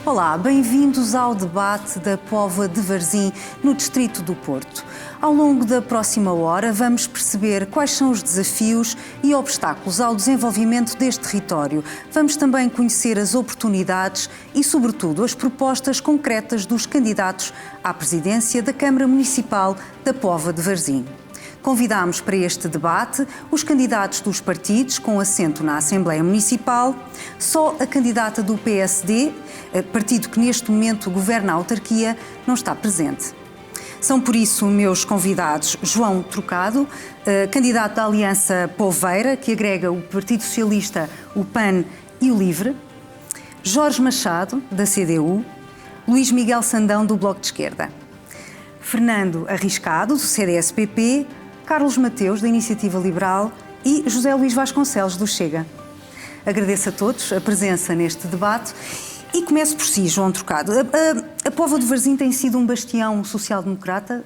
Olá, bem-vindos ao debate da Póvoa de Varzim, no distrito do Porto. Ao longo da próxima hora vamos perceber quais são os desafios e obstáculos ao desenvolvimento deste território. Vamos também conhecer as oportunidades e, sobretudo, as propostas concretas dos candidatos à presidência da Câmara Municipal da Póvoa de Varzim. Convidámos para este debate os candidatos dos partidos com assento na Assembleia Municipal. Só a candidata do PSD, partido que neste momento governa a autarquia, não está presente. São por isso meus convidados João Trocado, candidato da Aliança Poveira, que agrega o Partido Socialista, o PAN e o LIVRE, Jorge Machado, da CDU, Luís Miguel Sandão, do Bloco de Esquerda, Fernando Arriscado, do CDS-PP, Carlos Mateus, da Iniciativa Liberal e José Luís Vasconcelos, do Chega. Agradeço a todos a presença neste debate e começo por si, João Trocado. A Póvoa de Varzim tem sido um bastião social-democrata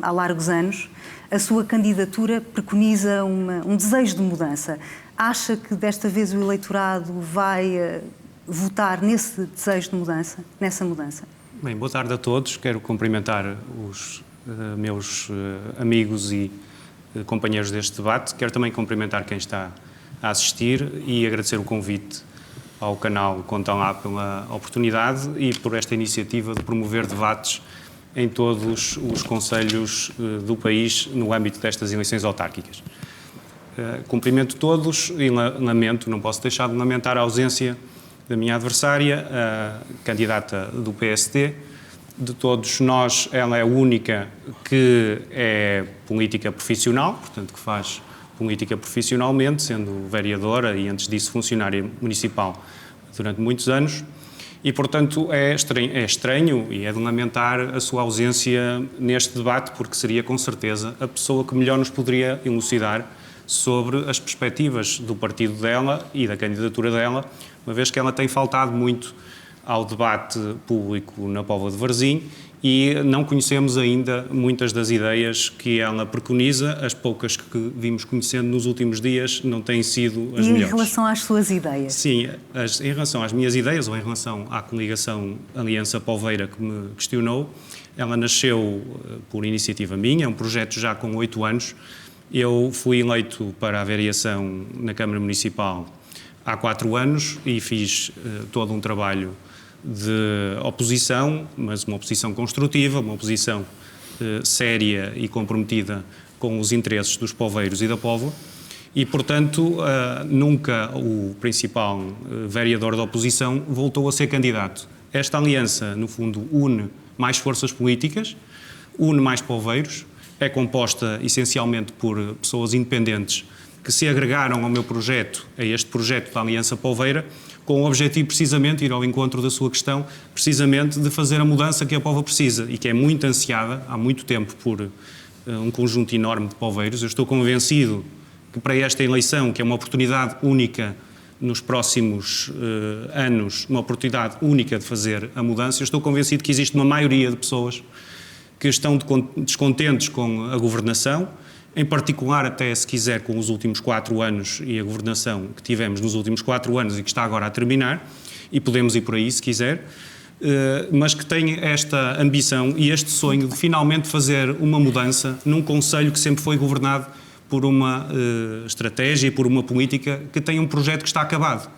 há largos anos. A sua candidatura preconiza um desejo de mudança. Acha que desta vez o eleitorado vai votar nesse desejo de mudança, nessa mudança? Bem, boa tarde a todos. Quero cumprimentar os meus amigos e companheiros deste debate. Quero também cumprimentar quem está a assistir e agradecer o convite ao canal Contam Lá pela oportunidade e por esta iniciativa de promover debates em todos os concelhos do país no âmbito destas eleições autárquicas. Cumprimento todos e lamento, não posso deixar de lamentar a ausência da minha adversária, a candidata do PSD. De todos nós, ela é a única que é política profissional, portanto, que faz política profissionalmente, sendo vereadora e, antes disso, funcionária municipal durante muitos anos. E, portanto, é estranho e é de lamentar a sua ausência neste debate, porque seria, com certeza, a pessoa que melhor nos poderia elucidar sobre as perspectivas do partido dela e da candidatura dela, uma vez que ela tem faltado muito ao debate público na Póvoa de Varzim e não conhecemos ainda muitas das ideias que ela preconiza. As poucas que vimos conhecendo nos últimos dias não têm sido as melhores. E em relação às suas ideias? Sim, em relação às minhas ideias, ou em relação à coligação Aliança Poveira que me questionou, ela nasceu por iniciativa minha, é um projeto já com 8 anos. Eu fui eleito para a vereação na Câmara Municipal há 4 anos e fiz todo um trabalho de oposição, mas uma oposição construtiva, uma oposição séria e comprometida com os interesses dos poveiros e da Póvoa e, portanto, nunca o principal vereador da oposição voltou a ser candidato. Esta aliança, no fundo, une mais forças políticas, une mais poveiros, é composta essencialmente por pessoas independentes que se agregaram ao meu projeto, a este projeto da Aliança Poveira, com o objetivo precisamente de ir ao encontro da sua questão, precisamente de fazer a mudança que a Póvoa precisa e que é muito ansiada há muito tempo por um conjunto enorme de poveiros. Eu estou convencido que para esta eleição, que é uma oportunidade única nos próximos anos, uma oportunidade única de fazer a mudança, eu estou convencido que existe uma maioria de pessoas que estão descontentes com a governação, em particular até, se quiser, com os últimos 4 anos e a governação que tivemos nos últimos 4 anos e que está agora a terminar, e podemos ir por aí se quiser, mas que tem esta ambição e este sonho de finalmente fazer uma mudança num concelho que sempre foi governado por uma estratégia e por uma política que tem um projeto que está acabado.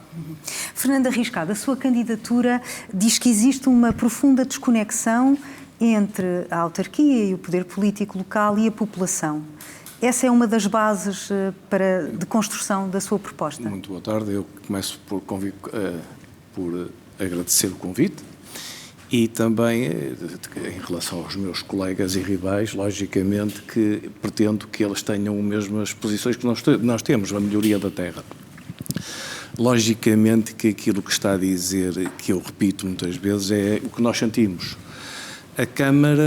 Fernando Arriscado, a sua candidatura diz que existe uma profunda desconexão entre a autarquia e o poder político local e a população. Essa é uma das bases de construção da sua proposta. Muito boa tarde. Eu começo por agradecer o convite e também, em relação aos meus colegas e rivais, logicamente que pretendo que eles tenham as mesmas posições que nós temos, a melhoria da terra. Logicamente que aquilo que está a dizer, que eu repito muitas vezes, é o que nós sentimos. A Câmara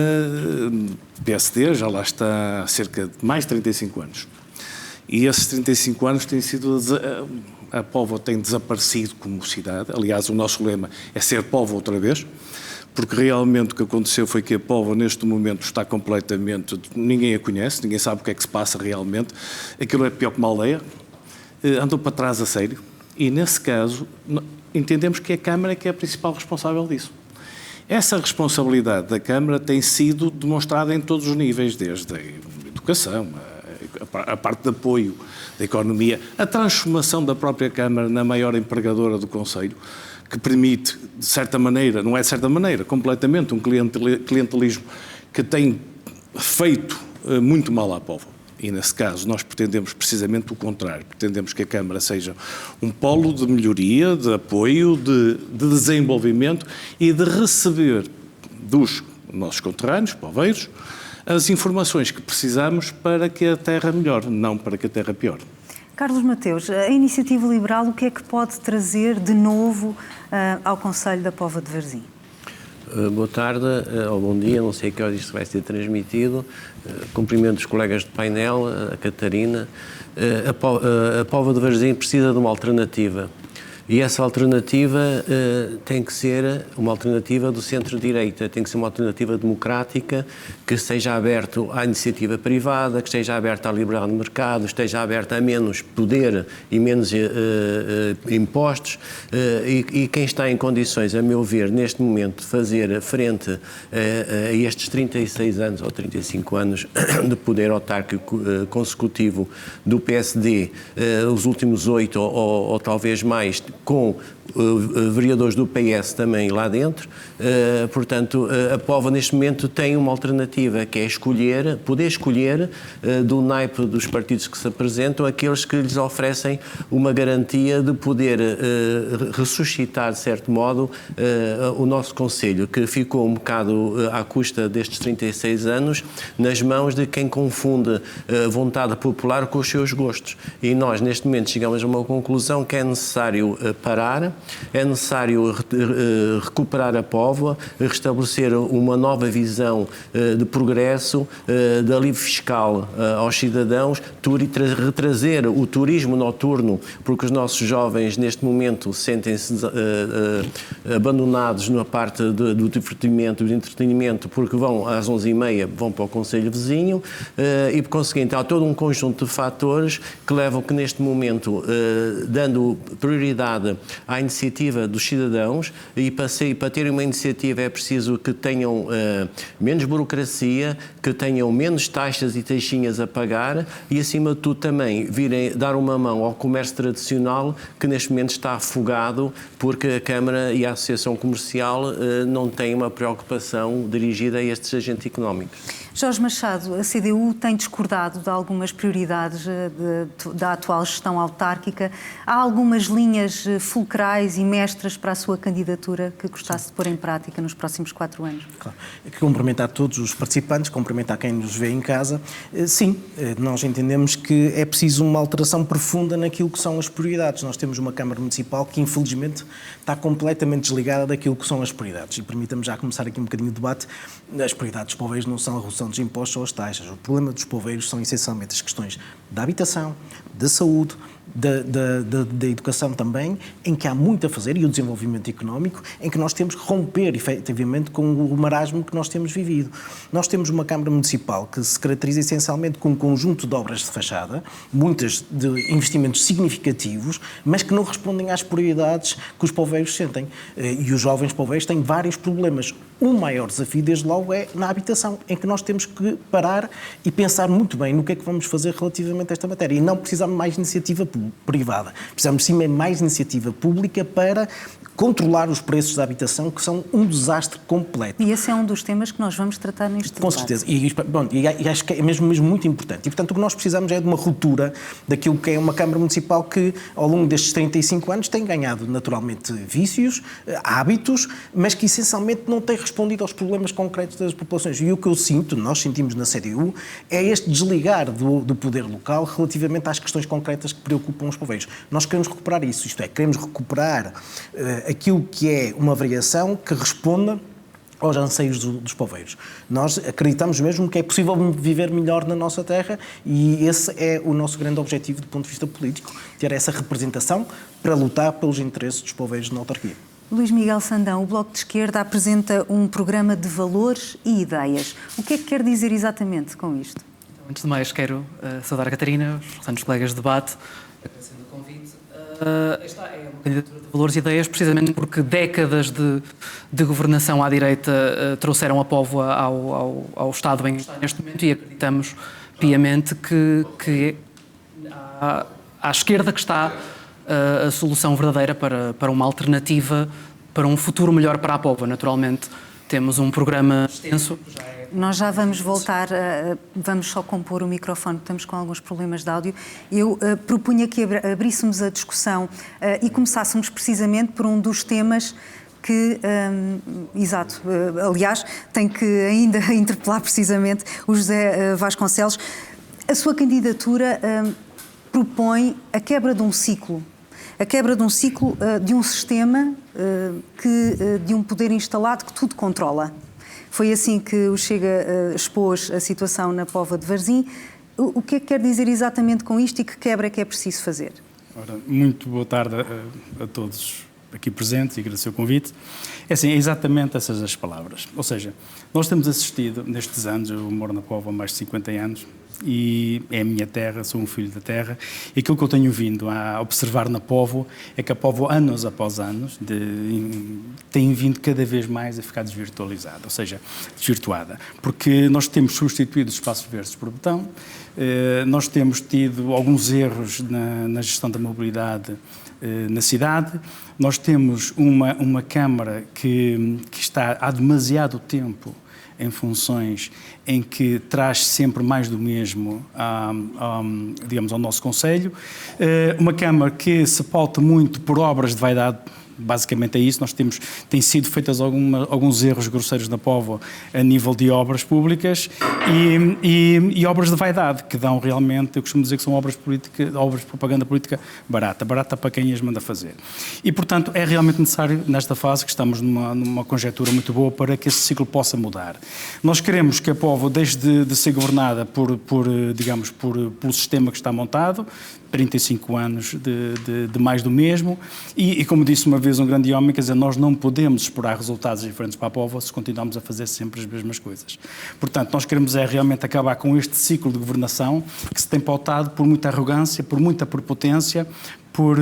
PSD já lá está há cerca de mais de 35 anos. E esses 35 anos têm sido... A Póvoa tem desaparecido como cidade. Aliás, o nosso lema é ser Póvoa outra vez, porque realmente o que aconteceu foi que a Póvoa neste momento está completamente... Ninguém a conhece, ninguém sabe o que é que se passa realmente. Aquilo é pior que uma aldeia. Andou para trás a sério. E, nesse caso, entendemos que a Câmara é que é a principal responsável disso. Essa responsabilidade da Câmara tem sido demonstrada em todos os níveis, desde a educação, a parte de apoio da economia, a transformação da própria Câmara na maior empregadora do Conselho, que permite, de certa maneira, não é de certa maneira, completamente um clientelismo que tem feito muito mal à povo. E, nesse caso, nós pretendemos precisamente o contrário. Pretendemos que a Câmara seja um polo de melhoria, de apoio, de desenvolvimento e de receber dos nossos conterrâneos, poveiros, as informações que precisamos para que a terra melhore, não para que a terra piore. Carlos Mateus, a Iniciativa Liberal, o que é que pode trazer de novo ao Conselho da Póvoa de Varzim? Boa tarde, ou bom dia, não sei a que horas isto vai ser transmitido. Cumprimento os colegas de painel, a Catarina. A Póvoa de Varzim precisa de uma alternativa. E essa alternativa tem que ser uma alternativa do centro-direita, tem que ser uma alternativa democrática, que esteja aberta à iniciativa privada, que esteja aberta à liberdade de mercado, esteja aberta a menos poder e menos impostos. E quem está em condições, a meu ver, neste momento, de fazer frente a estes 36 anos ou 35 anos de poder autárquico consecutivo do PSD, os últimos 8 ou talvez mais, com vereadores do PS também lá dentro. Portanto, a Póvoa neste momento tem uma alternativa, que é poder escolher do naipe dos partidos que se apresentam aqueles que lhes oferecem uma garantia de poder ressuscitar, de certo modo, o nosso Conselho, que ficou um bocado à custa destes 36 anos nas mãos de quem confunde a vontade popular com os seus gostos. E nós, neste momento, chegamos a uma conclusão que é necessário parar, é necessário recuperar a Póvoa, restabelecer uma nova visão de progresso, de alívio fiscal aos cidadãos, retrazer o turismo noturno, porque os nossos jovens neste momento sentem-se abandonados na parte do divertimento, do entretenimento, porque vão às 11h30, vão para o concelho vizinho, e por conseguinte há todo um conjunto de fatores que levam que neste momento, dando prioridade à iniciativa dos cidadãos, e para terem uma iniciativa é preciso que tenham menos burocracia, que tenham menos taxas e taxinhas a pagar e, acima de tudo, também virem dar uma mão ao comércio tradicional, que neste momento está afogado porque a Câmara e a Associação Comercial não têm uma preocupação dirigida a estes agentes económicos. Jorge Machado, a CDU tem discordado de algumas prioridades da atual gestão autárquica. Há algumas linhas fulcrais e mestras para a sua candidatura que gostasse de pôr em prática nos próximos 4 anos? Claro. Cumprimentar todos os participantes, cumprimentar quem nos vê em casa. Sim, nós entendemos que é preciso uma alteração profunda naquilo que são as prioridades. Nós temos uma Câmara Municipal que, infelizmente, está completamente desligada daquilo que são as prioridades. E permita-me já começar aqui um bocadinho o debate. As prioridades dos poveiros não são a redução dos impostos ou as taxas. O problema dos poveiros são essencialmente as questões da habitação, da saúde, da educação também, em que há muito a fazer, e o desenvolvimento económico, em que nós temos que romper efetivamente com o marasmo que nós temos vivido. Nós temos uma Câmara Municipal que se caracteriza essencialmente com um conjunto de obras de fachada, muitas de investimentos significativos, mas que não respondem às prioridades que os poveiros sentem. E os jovens poveiros têm vários problemas. O maior desafio, desde logo, é na habitação, em que nós temos que parar e pensar muito bem no que é que vamos fazer relativamente a esta matéria. E não precisamos de mais iniciativa privada. Precisamos, sim, de mais iniciativa pública para controlar os preços da habitação, que são um desastre completo. E esse é um dos temas que nós vamos tratar neste debate. Com certeza. E acho que é mesmo muito importante. E, portanto, o que nós precisamos é de uma ruptura daquilo que é uma Câmara Municipal que, ao longo destes 35 anos, tem ganhado, naturalmente, vícios, hábitos, mas que, essencialmente, não tem respondido aos problemas concretos das populações. E o que eu sinto, nós sentimos na CDU, é este desligar do poder local relativamente às questões concretas que preocupam os poveiros. Nós queremos recuperar isso, isto é, queremos recuperar aquilo que é uma variação que responda aos anseios dos poveiros. Nós acreditamos mesmo que é possível viver melhor na nossa terra e esse é o nosso grande objetivo do ponto de vista político, ter essa representação para lutar pelos interesses dos poveiros na autarquia. Luís Miguel Sandão, o Bloco de Esquerda apresenta um programa de valores e ideias. O que é que quer dizer exatamente com isto? Antes de mais, quero saudar a Catarina, os restantes colegas de debate, agradecendo o convite. Esta é uma candidatura de Valores e Ideias, precisamente porque décadas de governação à direita trouxeram a Póvoa ao estado em que está neste momento, e acreditamos piamente que à esquerda que está a solução verdadeira para uma alternativa, para um futuro melhor para a Póvoa. Naturalmente, temos um programa extenso. Nós já vamos voltar, vamos só compor o microfone, estamos com alguns problemas de áudio. Eu propunha que abríssemos a discussão e começássemos precisamente por um dos temas que, exato, aliás, tenho que ainda interpelar precisamente o José Vasconcelos. A sua candidatura propõe a quebra de um ciclo. A quebra de um ciclo de um sistema de um poder instalado que tudo controla. Foi assim que o Chega expôs a situação na Póvoa de Varzim. O que é que quer dizer exatamente com isto e que quebra é que é preciso fazer? Ora, muito boa tarde a todos aqui presentes e agradecer o convite. É assim, é exatamente essas as palavras. Ou seja, nós temos assistido nestes anos, eu moro na Póvoa há mais de 50 anos, e é a minha terra, sou um filho da terra, e aquilo que eu tenho vindo a observar na Póvoa é que a Póvoa, anos após anos, tem vindo cada vez mais a ficar desvirtualizada, ou seja, desvirtuada, porque nós temos substituído os espaços verdes por betão, nós temos tido alguns erros na gestão da mobilidade na cidade, nós temos uma Câmara que está há demasiado tempo em funções em que traz sempre mais do mesmo, digamos, ao nosso Conselho. Uma Câmara que se pauta muito por obras de vaidade, basicamente é isso. Nós têm sido feitos alguns erros grosseiros na Póvoa a nível de obras públicas e obras de vaidade, que dão realmente, eu costumo dizer que são obras de propaganda política barata para quem as manda fazer. E, portanto, é realmente necessário, nesta fase, que estamos numa conjectura muito boa para que esse ciclo possa mudar. Nós queremos que a Póvoa deixe de ser governada pelo sistema que está montado, 35 anos de mais do mesmo, e como disse uma vez um grande homem, quer dizer, nós não podemos esperar resultados diferentes para a Póvoa se continuarmos a fazer sempre as mesmas coisas. Portanto, nós queremos realmente acabar com este ciclo de governação que se tem pautado por muita arrogância, por muita prepotência, por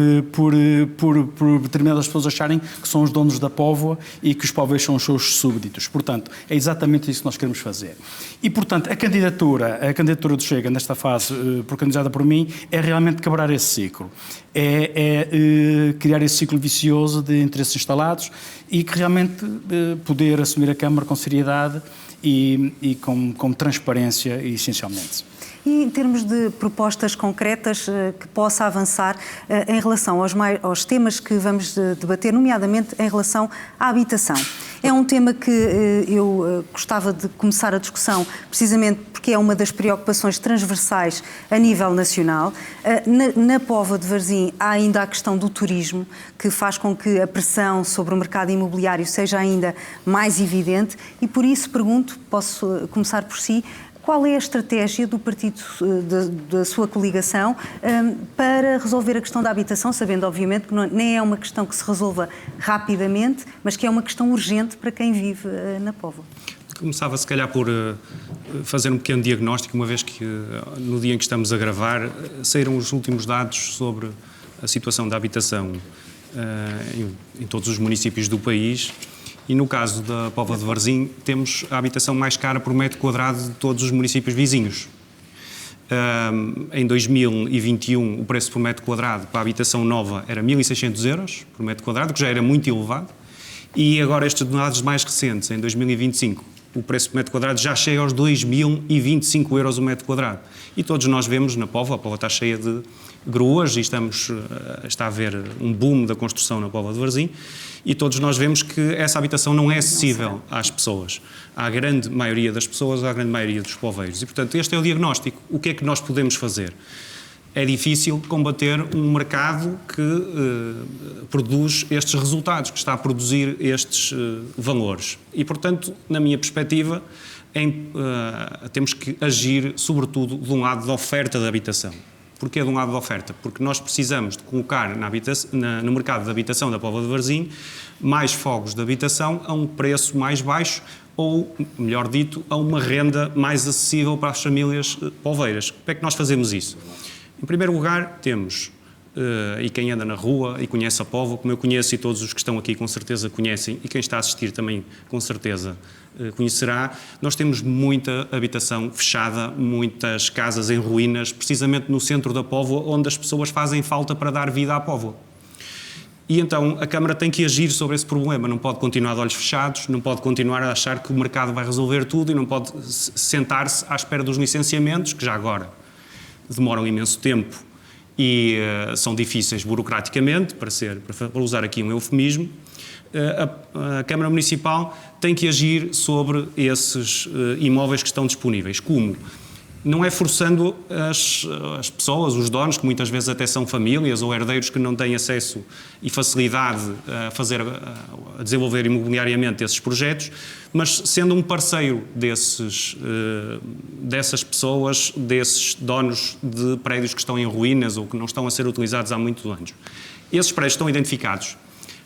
determinadas pessoas acharem que são os donos da Póvoa e que os povos são os seus súbditos. Portanto, é exatamente isso que nós queremos fazer. E, portanto, a candidatura do Chega, nesta fase, organizada por mim, é realmente quebrar esse ciclo. É criar esse ciclo vicioso de interesses instalados e que realmente poder assumir a Câmara com seriedade e com transparência, essencialmente. E em termos de propostas concretas que possa avançar em relação aos temas que vamos debater, nomeadamente em relação à habitação. É um tema que eu gostava de começar a discussão precisamente porque é uma das preocupações transversais a nível nacional. Na Póvoa de Varzim há ainda a questão do turismo, que faz com que a pressão sobre o mercado imobiliário seja ainda mais evidente e por isso pergunto, posso começar por si, qual é a estratégia do partido, da sua coligação, para resolver a questão da habitação, sabendo, obviamente, que nem é uma questão que se resolva rapidamente, mas que é uma questão urgente para quem vive na Póvoa? Começava, se calhar, por fazer um pequeno diagnóstico, uma vez que, no dia em que estamos a gravar, saíram os últimos dados sobre a situação da habitação em todos os municípios do país. E no caso da Póvoa de Varzim, temos a habitação mais cara por metro quadrado de todos os municípios vizinhos. Em 2021, o preço por metro quadrado para a habitação nova era 1.600 euros por metro quadrado, que já era muito elevado. E agora, estes dados mais recentes, em 2025, o preço por metro quadrado já chega aos 2.025 euros o metro quadrado. E todos nós vemos na Póvoa, a Póvoa está cheia de gruas e está a haver um boom da construção na Póvoa de Varzim, e todos nós vemos que essa habitação não é acessível às pessoas, à grande maioria das pessoas, à grande maioria dos poveiros. E, portanto, este é o diagnóstico. O que é que nós podemos fazer? É difícil combater um mercado que produz estes resultados, que está a produzir estes valores. E, portanto, na minha perspectiva, temos que agir, sobretudo, de um lado da oferta de habitação. Porquê de um lado da oferta? Porque nós precisamos de colocar no mercado de habitação da Póvoa de Varzim mais fogos de habitação a um preço mais baixo ou, melhor dito, a uma renda mais acessível para as famílias poveiras. Como é que nós fazemos isso? Em primeiro lugar, temos e quem anda na rua e conhece a Póvoa, como eu conheço e todos os que estão aqui com certeza conhecem, e quem está a assistir também com certeza conhecerá, nós temos muita habitação fechada, muitas casas em ruínas, precisamente no centro da Póvoa, onde as pessoas fazem falta para dar vida à Póvoa. E então a Câmara tem que agir sobre esse problema, não pode continuar de olhos fechados, não pode continuar a achar que o mercado vai resolver tudo e não pode sentar-se à espera dos licenciamentos, que já agora demoram imenso tempo e são difíceis burocraticamente, para usar aqui um eufemismo. A Câmara Municipal tem que agir sobre esses imóveis que estão disponíveis. Como? Não é forçando as pessoas, os donos, que muitas vezes até são famílias ou herdeiros que não têm acesso e facilidade a desenvolver imobiliariamente esses projetos, mas sendo um parceiro dessas pessoas, desses donos de prédios que estão em ruínas ou que não estão a ser utilizados há muitos anos. Esses prédios estão identificados.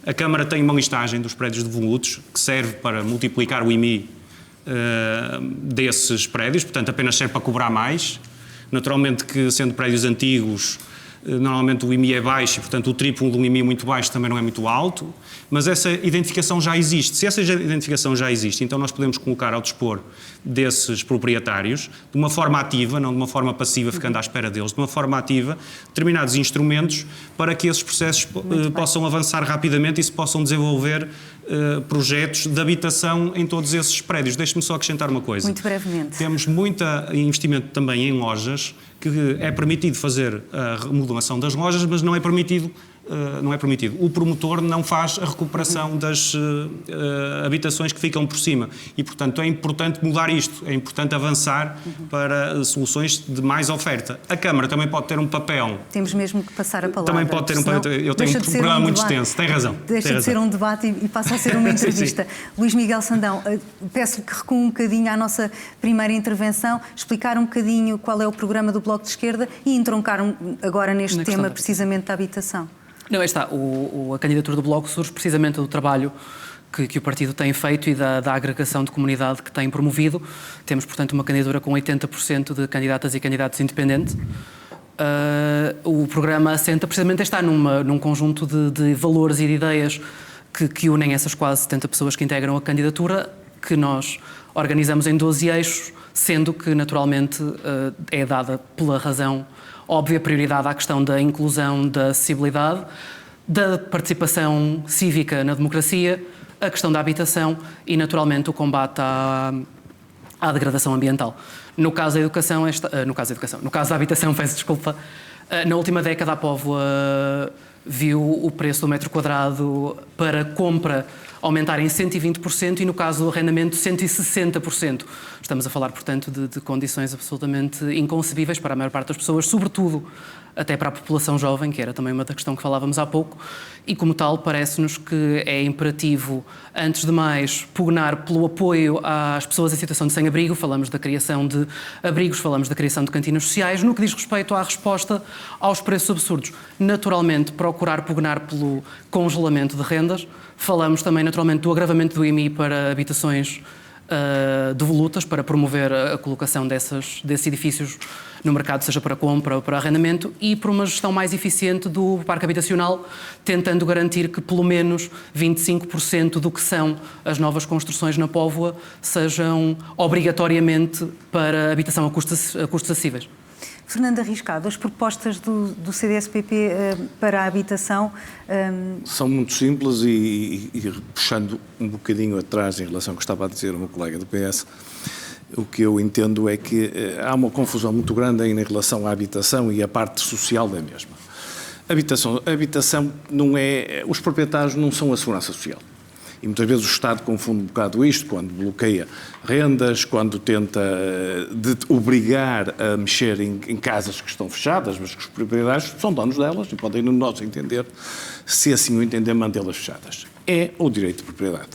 A Câmara tem uma listagem dos prédios devolutos que serve para multiplicar o IMI desses prédios, portanto apenas serve para cobrar mais. Naturalmente que, sendo prédios antigos, normalmente o IMI é baixo e, portanto, o triplo de um IMI muito baixo também não é muito alto, mas essa identificação já existe. Se essa identificação já existe, então nós podemos colocar ao dispor desses proprietários, de uma forma ativa, não de uma forma passiva, ficando à espera deles, de uma forma ativa, determinados instrumentos para que esses processos possam avançar rapidamente e se possam desenvolver projetos de habitação em todos esses prédios. Deixe-me só acrescentar uma coisa. Muito brevemente. Temos muito investimento também em lojas, que é permitido fazer a remodelação das lojas, mas não é permitido. O promotor não faz a recuperação das habitações que ficam por cima e, portanto, é importante mudar isto, é importante avançar para soluções de mais oferta. A Câmara também pode ter um papel. Temos mesmo que passar a palavra. Também pode ter um papel. Eu tenho um programa muito extenso, tem razão. Deixa de ser um debate e passa a ser uma entrevista. Luís Miguel Sandão, peço-lhe que recue um bocadinho à nossa primeira intervenção, explicar um bocadinho qual é o programa do Bloco de Esquerda e entroncar agora neste tema precisamente da habitação. Não, aí está. A candidatura do Bloco surge precisamente do trabalho que o partido tem feito e da agregação de comunidade que tem promovido. Temos, portanto, uma candidatura com 80% de candidatas e candidatos independentes. O programa assenta precisamente está num conjunto de valores e de ideias que unem essas quase 70 pessoas que integram a candidatura, que nós organizamos em 12 eixos, sendo que, naturalmente, é dada pela razão óbvia prioridade à questão da inclusão, da acessibilidade, da participação cívica na democracia, a questão da habitação e, naturalmente, o combate à degradação ambiental. No caso da habitação, peço desculpa, na última década a Póvoa viu o preço do metro quadrado para compra aumentar em 120% e, no caso do arrendamento, 160%. Estamos a falar, portanto, de condições absolutamente inconcebíveis para a maior parte das pessoas, sobretudo até para a população jovem, que era também uma da questão que falávamos há pouco, e como tal parece-nos que é imperativo, antes de mais, pugnar pelo apoio às pessoas em situação de sem-abrigo. Falamos da criação de abrigos, falamos da criação de cantinas sociais. No que diz respeito à resposta aos preços absurdos, naturalmente procurar pugnar pelo congelamento de rendas. Falamos também, naturalmente, do agravamento do IMI para habitações devolutas, para promover a colocação desses edifícios no mercado, seja para compra ou para arrendamento, e por uma gestão mais eficiente do parque habitacional, tentando garantir que pelo menos 25% do que são as novas construções na Póvoa sejam obrigatoriamente para habitação a custos acessíveis. Fernando Arriscado, as propostas do CDS-PP para a habitação... São muito simples e puxando um bocadinho atrás em relação ao que estava a dizer o meu colega do PS, o que eu entendo é que há uma confusão muito grande em relação à habitação e à parte social da mesma. A habitação não é... Os proprietários não são a segurança social. E muitas vezes o Estado confunde um bocado isto, quando bloqueia rendas, quando tenta obrigar a mexer em casas que estão fechadas, mas que os proprietários são donos delas e podem, no nosso entender, se assim o entender, mantê-las fechadas. É o direito de propriedade.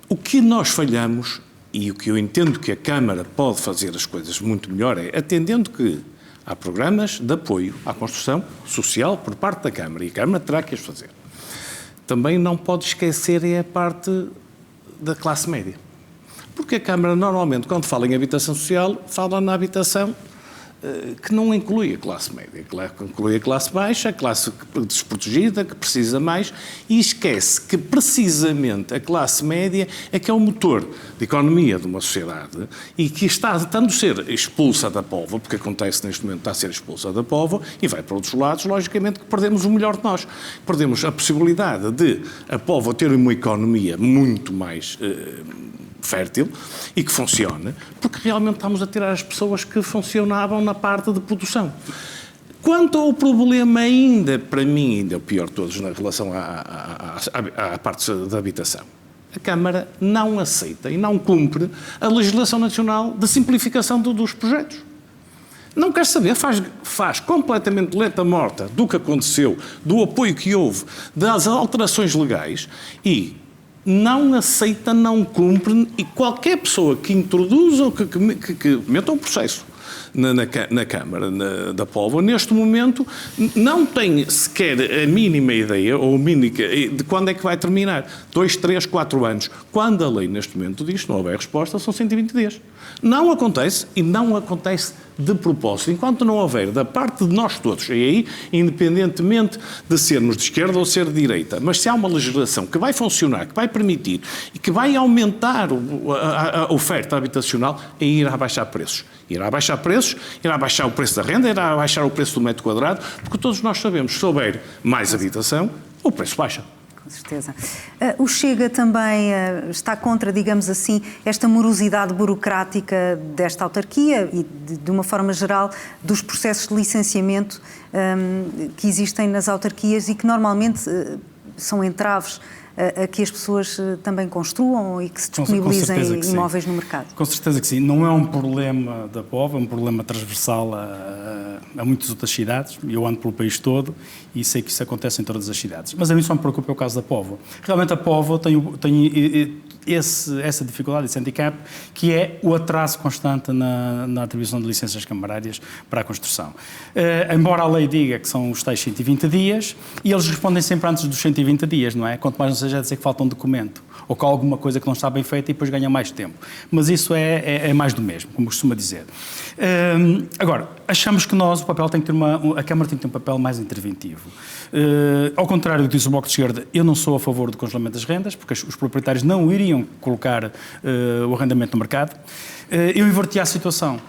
O que nós falhamos, e o que eu entendo que a Câmara pode fazer as coisas muito melhor, é atendendo que há programas de apoio à construção social por parte da Câmara, e a Câmara terá que as fazer. Também não pode esquecer a parte da classe média. Porque a Câmara, normalmente, quando fala em habitação social, fala na habitação que não inclui a classe média, que inclui a classe baixa, a classe desprotegida, que precisa mais, e esquece que precisamente a classe média é que é o motor de economia de uma sociedade e que está tanto a ser expulsa da póvoa, porque acontece neste momento, está a ser expulsa da póvoa e vai para outros lados, logicamente que perdemos o melhor de nós. Perdemos a possibilidade de a póvoa ter uma economia muito mais fértil e que funcione, porque realmente estamos a tirar as pessoas que funcionavam na parte de produção. Quanto ao problema ainda, para mim, ainda é o pior de todos na relação à parte da habitação, a Câmara não aceita e não cumpre a legislação nacional de simplificação dos projetos. Não quer saber, faz completamente letra morta do que aconteceu, do apoio que houve, das alterações legais e não aceita, não cumpre, e qualquer pessoa que introduza ou que meta um processo na Câmara da Póvoa, neste momento, não tem sequer a mínima ideia ou mínima de quando é que vai terminar. 2, 3, 4 anos. Quando a lei, neste momento, diz que não houver resposta, são 120 dias. Não acontece, e não acontece de propósito. Enquanto não houver, da parte de nós todos, e aí, independentemente de sermos de esquerda ou ser de direita, mas se há uma legislação que vai funcionar, que vai permitir e que vai aumentar a oferta habitacional, aí irá baixar preços. Irá baixar preços, irá baixar o preço da renda, irá baixar o preço do metro quadrado, porque todos nós sabemos que se houver mais habitação, o preço baixa. Com certeza. O Chega também está contra, digamos assim, esta morosidade burocrática desta autarquia e, de uma forma geral, dos processos de licenciamento que existem nas autarquias e que normalmente são entraves a que as pessoas também construam e que se disponibilizem imóveis no mercado. Com certeza que sim. Não é um problema da Póvoa, é um problema transversal a muitas outras cidades. Eu ando pelo país todo e sei que isso acontece em todas as cidades. Mas a mim só me preocupa o caso da Póvoa. Realmente a Póvoa tem essa dificuldade, esse handicap, que é o atraso constante na atribuição de licenças camarárias para a construção. Embora a lei diga que são os tais 120 dias, e eles respondem sempre antes dos 120 dias, não é? Quanto mais não seja dizer que falta um documento, ou que há alguma coisa que não está bem feita e depois ganha mais tempo. Mas isso é mais do mesmo, como costuma dizer. Agora, achamos que a Câmara tem que ter um papel mais interventivo. Ao contrário do que diz o Bloco de Esquerda, eu não sou a favor do congelamento das rendas, porque os proprietários não iriam colocar o arrendamento no mercado. Eu inverti a situação.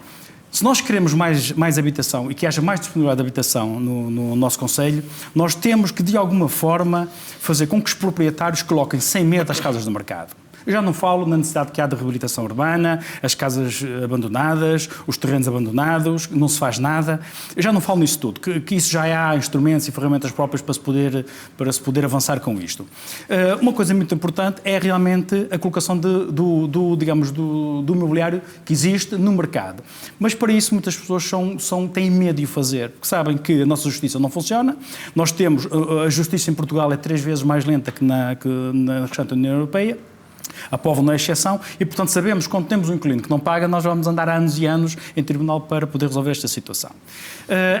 Se nós queremos mais habitação e que haja mais disponibilidade de habitação no nosso concelho, nós temos que, de alguma forma, fazer com que os proprietários coloquem sem medo as casas no mercado. Eu já não falo na necessidade que há de reabilitação urbana, as casas abandonadas, os terrenos abandonados, não se faz nada. Eu já não falo nisso tudo, que isso já há instrumentos e ferramentas próprias para se poder avançar com isto. Uma coisa muito importante é realmente a colocação do imobiliário que existe no mercado. Mas para isso muitas pessoas têm medo de o fazer, porque sabem que a nossa justiça não funciona. Nós temos, a justiça em Portugal é 3 vezes mais lenta que na restante União Europeia. A Póvoa não é exceção e, portanto, sabemos que quando temos um inquilino que não paga, nós vamos andar anos e anos em tribunal para poder resolver esta situação.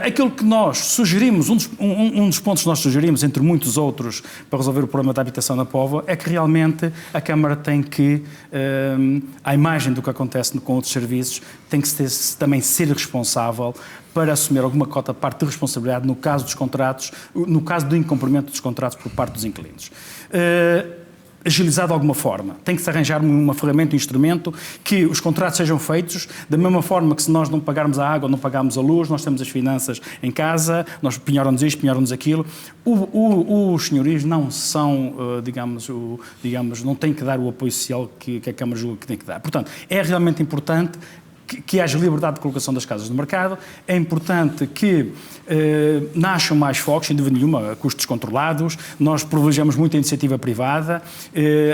Aquilo que nós sugerimos, um dos pontos que nós sugerimos, entre muitos outros, para resolver o problema da habitação na Póvoa, é que realmente a Câmara tem que, à imagem do que acontece com outros serviços, tem que também ser responsável para assumir alguma cota de parte de responsabilidade no caso dos contratos, no caso do incumprimento dos contratos por parte dos inquilinos. Agilizado de alguma forma. Tem que se arranjar uma ferramenta, um instrumento, que os contratos sejam feitos da mesma forma que se nós não pagarmos a água ou não pagarmos a luz, nós temos as finanças em casa, nós penhoram-nos isto, penhoram-nos aquilo. Os senhorios não são, digamos, não têm que dar o apoio social que a Câmara julga que tem que dar. Portanto, é realmente importante que haja liberdade de colocação das casas no mercado, é importante que nasçam mais focos, sem dúvida nenhuma, a custos controlados, nós privilegiamos muito a iniciativa privada,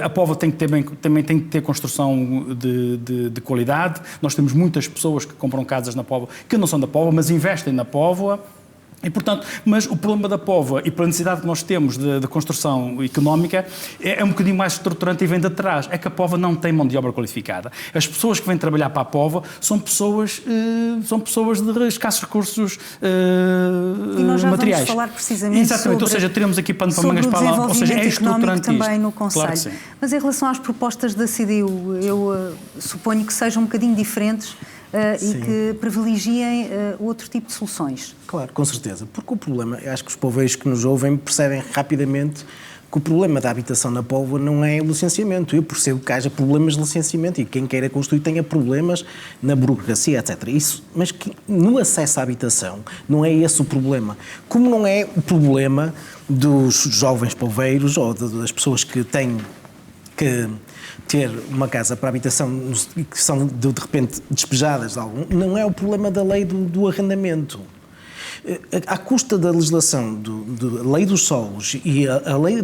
a Póvoa também tem que ter construção de qualidade, nós temos muitas pessoas que compram casas na Póvoa que não são da Póvoa, mas investem na Póvoa. E, portanto, mas o problema da Póvoa e pela necessidade que nós temos de construção económica é um bocadinho mais estruturante e vem de trás. É que a Póvoa não tem mão de obra qualificada. As pessoas que vêm trabalhar para a Póvoa são pessoas de escassos recursos materiais. E nós já vamos falar precisamente exatamente, ou seja, teremos aqui pano para mangas para lá, ou seja, é estruturante também no Conselho. Claro que sim. Mas em relação às propostas da CDU, eu suponho que sejam um bocadinho diferentes e que privilegiem outro tipo de soluções. Claro, com certeza. Porque o problema, eu acho que os poveiros que nos ouvem percebem rapidamente que o problema da habitação na Póvoa não é o licenciamento. Eu percebo que haja problemas de licenciamento e quem queira construir tenha problemas na burocracia, etc. Isso, mas que no acesso à habitação não é esse o problema. Como não é o problema dos jovens poveiros ou das pessoas que têm que ter uma casa para habitação e que são de repente despejadas de algum, não é o problema da lei do arrendamento. À custa da legislação da lei dos solos e a lei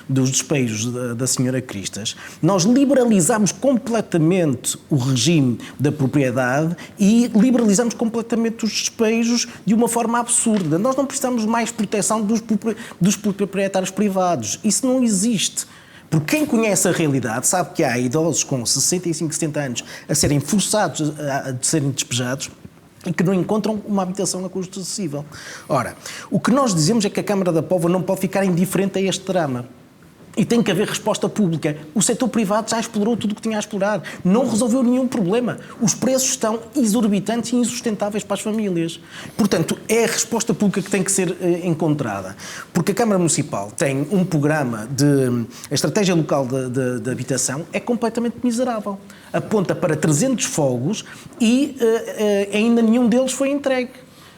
dos despejos da senhora Cristas, nós liberalizamos completamente o regime da propriedade e liberalizamos completamente os despejos de uma forma absurda. Nós não precisamos mais proteção dos proprietários privados. Isso não existe. Porque quem conhece a realidade sabe que há idosos com 65, 70 anos a serem forçados a serem despejados e que não encontram uma habitação a custo acessível. Ora, o que nós dizemos é que a Câmara da Póvoa não pode ficar indiferente a este drama. E tem que haver resposta pública. O setor privado já explorou tudo o que tinha a explorar. Não resolveu nenhum problema. Os preços estão exorbitantes e insustentáveis para as famílias. Portanto, é a resposta pública que tem que ser encontrada. Porque a Câmara Municipal tem um programa a estratégia local de habitação é completamente miserável. Aponta para 300 fogos e ainda nenhum deles foi entregue.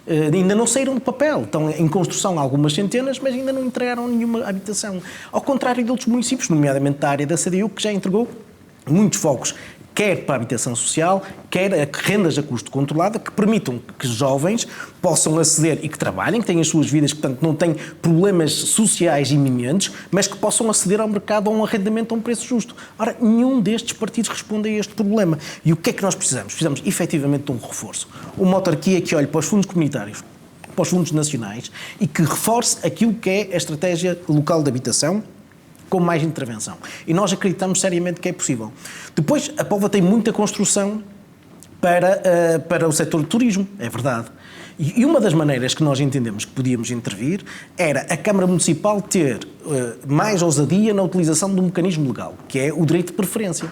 Ainda não saíram de papel, estão em construção algumas centenas, mas ainda não entregaram nenhuma habitação. Ao contrário de outros municípios, nomeadamente da área da CDU, que já entregou muitos fogos, quer para a habitação social, quer a rendas a custo controlado, que permitam que jovens possam aceder e que trabalhem, que tenham as suas vidas, que portanto não têm problemas sociais iminentes, mas que possam aceder ao mercado a um arrendamento a um preço justo. Ora, nenhum destes partidos responde a este problema. E o que é que nós precisamos? Precisamos efetivamente de um reforço. Uma autarquia que olhe para os fundos comunitários, para os fundos nacionais e que reforce aquilo que é a estratégia local de habitação, com mais intervenção. E nós acreditamos seriamente que é possível. Depois, a Póvoa tem muita construção para o setor do turismo, é verdade. E uma das maneiras que nós entendemos que podíamos intervir era a Câmara Municipal ter mais ousadia na utilização de um mecanismo legal, que é o direito de preferência.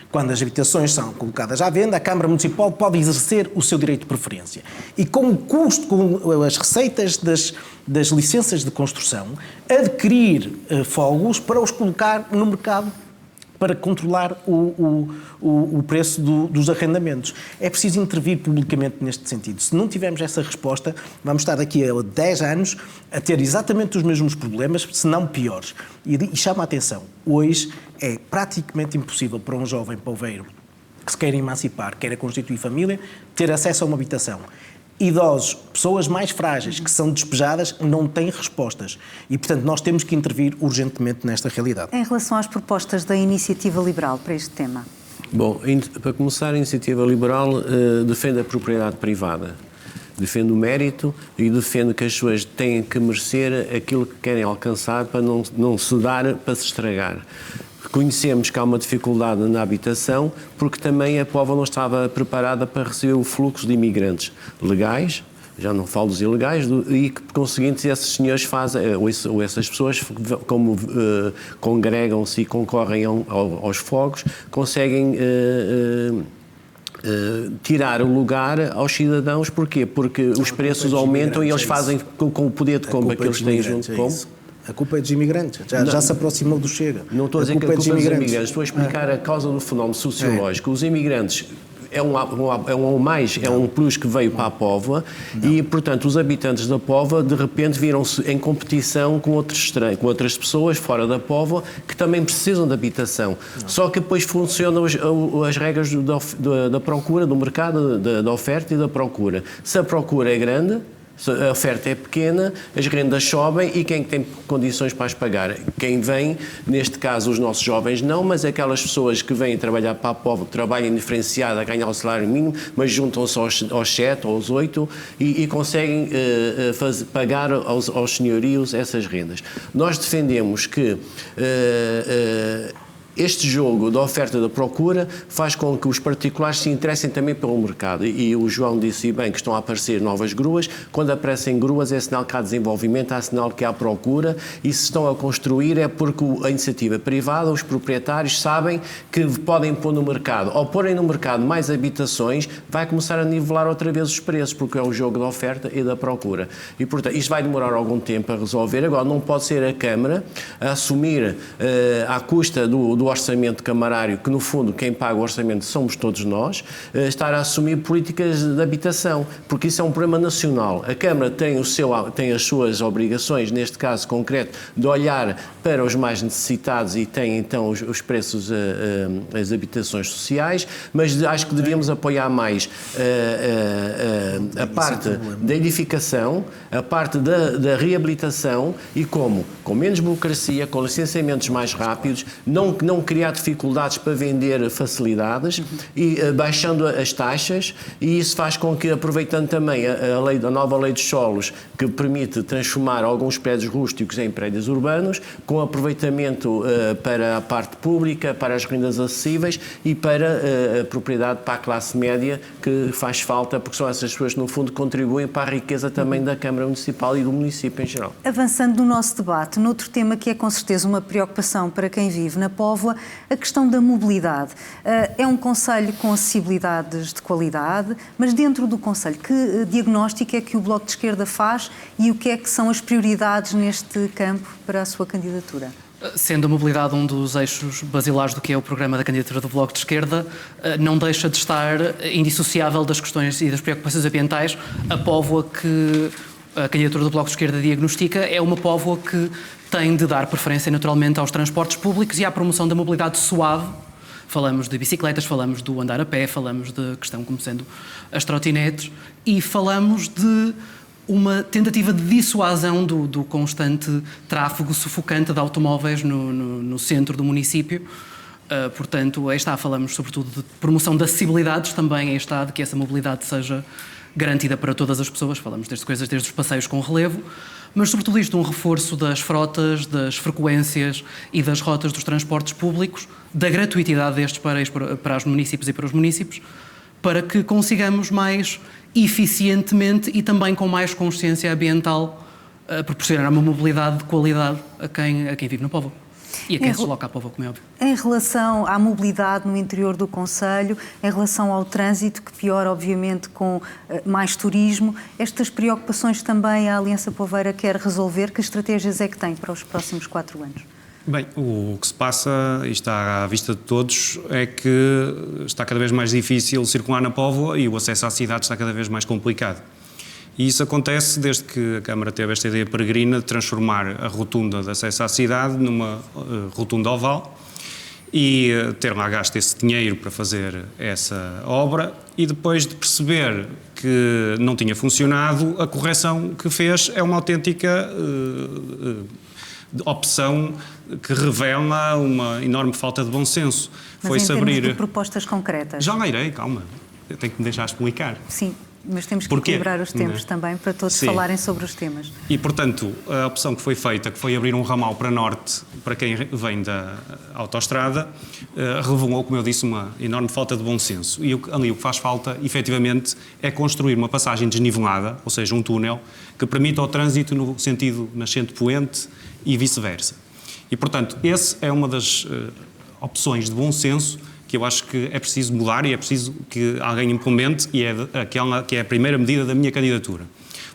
Quando as habitações são colocadas à venda, a Câmara Municipal pode exercer o seu direito de preferência. E com o custo, com as receitas das licenças de construção, adquirir fogos para os colocar no mercado para controlar o preço dos arrendamentos. É preciso intervir publicamente neste sentido. Se não tivermos essa resposta, vamos estar daqui a 10 anos a ter exatamente os mesmos problemas, se não piores. E chama a atenção, hoje é praticamente impossível para um jovem poveiro que se queira emancipar, queira constituir família, ter acesso a uma habitação. Idosos, pessoas mais frágeis que são despejadas, não têm respostas. E, portanto, nós temos que intervir urgentemente nesta realidade. Em relação às propostas da Iniciativa Liberal para este tema? Bom, para começar, a Iniciativa Liberal defende a propriedade privada, defende o mérito e defende que as pessoas têm que merecer aquilo que querem alcançar para não se dar para se estragar. Reconhecemos que há uma dificuldade na habitação porque também a Póvoa não estava preparada para receber o fluxo de imigrantes legais, já não falo dos ilegais, e que, por conseguinte, esses senhores fazem, ou essas pessoas, como congregam-se e concorrem aos fogos, conseguem tirar o lugar aos cidadãos. Porquê? Porque os preços aumentam e eles fazem com o poder de compra que eles têm junto com... A culpa é dos imigrantes. Já se aproximou do Chega. Não estou a dizer que a culpa é dos imigrantes. Estou a explicar a causa do fenómeno sociológico. Os imigrantes é um plus que veio para a Póvoa e, portanto, os habitantes da Póvoa de repente viram-se em competição com outras pessoas fora da Póvoa que também precisam de habitação. Só que depois funcionam as regras da procura, do mercado, da oferta e da procura. Se a procura é grande, a oferta é pequena, as rendas sobem e quem tem condições para as pagar? Quem vem, neste caso os nossos jovens não, mas aquelas pessoas que vêm trabalhar para a Póvoa, trabalham diferenciada a ganhar o salário mínimo, mas juntam-se aos 7 ou aos 8 e conseguem pagar aos senhorios essas rendas. Nós defendemos que este jogo da oferta e da procura faz com que os particulares se interessem também pelo mercado. E o João disse bem que estão a aparecer novas gruas. Quando aparecem gruas é sinal que há desenvolvimento, há sinal que há procura, e se estão a construir é porque a iniciativa privada, os proprietários sabem que podem pôr no mercado. Ao porem no mercado mais habitações, vai começar a nivelar outra vez os preços, porque é o jogo da oferta e da procura. E, portanto, isto vai demorar algum tempo a resolver. Agora, não pode ser a Câmara a assumir, à custa do orçamento camarário, que no fundo quem paga o orçamento somos todos nós, estar a assumir políticas de habitação, porque isso é um problema nacional. A Câmara tem as suas obrigações, neste caso concreto, de olhar para os mais necessitados e tem então os preços, as habitações sociais, mas acho que devíamos apoiar mais a parte da edificação, a parte da reabilitação e como? Com menos burocracia, com licenciamentos mais rápidos, não criar dificuldades para vender facilidades e baixando as taxas, e isso faz com que, aproveitando também a nova lei dos solos, que permite transformar alguns prédios rústicos em prédios urbanos, com aproveitamento para a parte pública, para as rendas acessíveis e para a propriedade para a classe média, que faz falta, porque são essas pessoas que, no fundo, contribuem para a riqueza também da Câmara Municipal e do município em geral. Avançando no nosso debate, noutro tema que é com certeza uma preocupação para quem vive na Póvoa, a questão da mobilidade. É um concelho com acessibilidades de qualidade, mas dentro do concelho, que diagnóstico é que o Bloco de Esquerda faz e o que é que são as prioridades neste campo para a sua candidatura? Sendo a mobilidade um dos eixos basilares do que é o programa da candidatura do Bloco de Esquerda, não deixa de estar indissociável das questões e das preocupações ambientais. A Póvoa que a candidatura do Bloco de Esquerda diagnostica é uma Póvoa que tem de dar preferência naturalmente aos transportes públicos e à promoção da mobilidade suave. Falamos de bicicletas, falamos do andar a pé, falamos de questão como sendo as trotinetes e falamos de uma tentativa de dissuasão do constante tráfego sufocante de automóveis no centro do município. Portanto, aí está, falamos sobretudo de promoção de acessibilidades também, aí está, de que essa mobilidade seja garantida para todas as pessoas. Falamos desde os passeios com relevo, mas sobretudo isto, um reforço das frotas, das frequências e das rotas dos transportes públicos, da gratuitidade destes para os municípios e para os municípios, para que consigamos mais eficientemente e também com mais consciência ambiental proporcionar uma mobilidade de qualidade a quem vive na Póvoa. E a quem se desloca à Póvoa, como é óbvio. Em relação à mobilidade no interior do concelho, em relação ao trânsito, que piora, obviamente, com mais turismo, estas preocupações também a Aliança Poveira quer resolver. Que estratégias é que tem para os próximos 4 anos? Bem, o que se passa, e está à vista de todos, é que está cada vez mais difícil circular na Póvoa e o acesso à cidade está cada vez mais complicado. E isso acontece desde que a Câmara teve esta ideia peregrina de transformar a rotunda de acesso à cidade numa rotunda oval e ter lá gasto esse dinheiro para fazer essa obra e depois de perceber que não tinha funcionado, a correção que fez é uma autêntica opção que revela uma enorme falta de bom senso. Mas em termos de propostas concretas? Já lá irei, calma. Eu tenho que me deixar explicar. Sim. Mas temos que equilibrar os tempos também para todos falarem sobre os temas. E, portanto, a opção que foi feita, que foi abrir um ramal para norte, para quem vem da autoestrada, revelou, como eu disse, uma enorme falta de bom senso. E ali o que faz falta, efetivamente, é construir uma passagem desnivelada, ou seja, um túnel, que permita o trânsito no sentido nascente-poente e vice-versa. E, portanto, essa é uma das opções de bom senso que eu acho que é preciso mudar e é preciso que alguém implemente e é aquela que é a primeira medida da minha candidatura.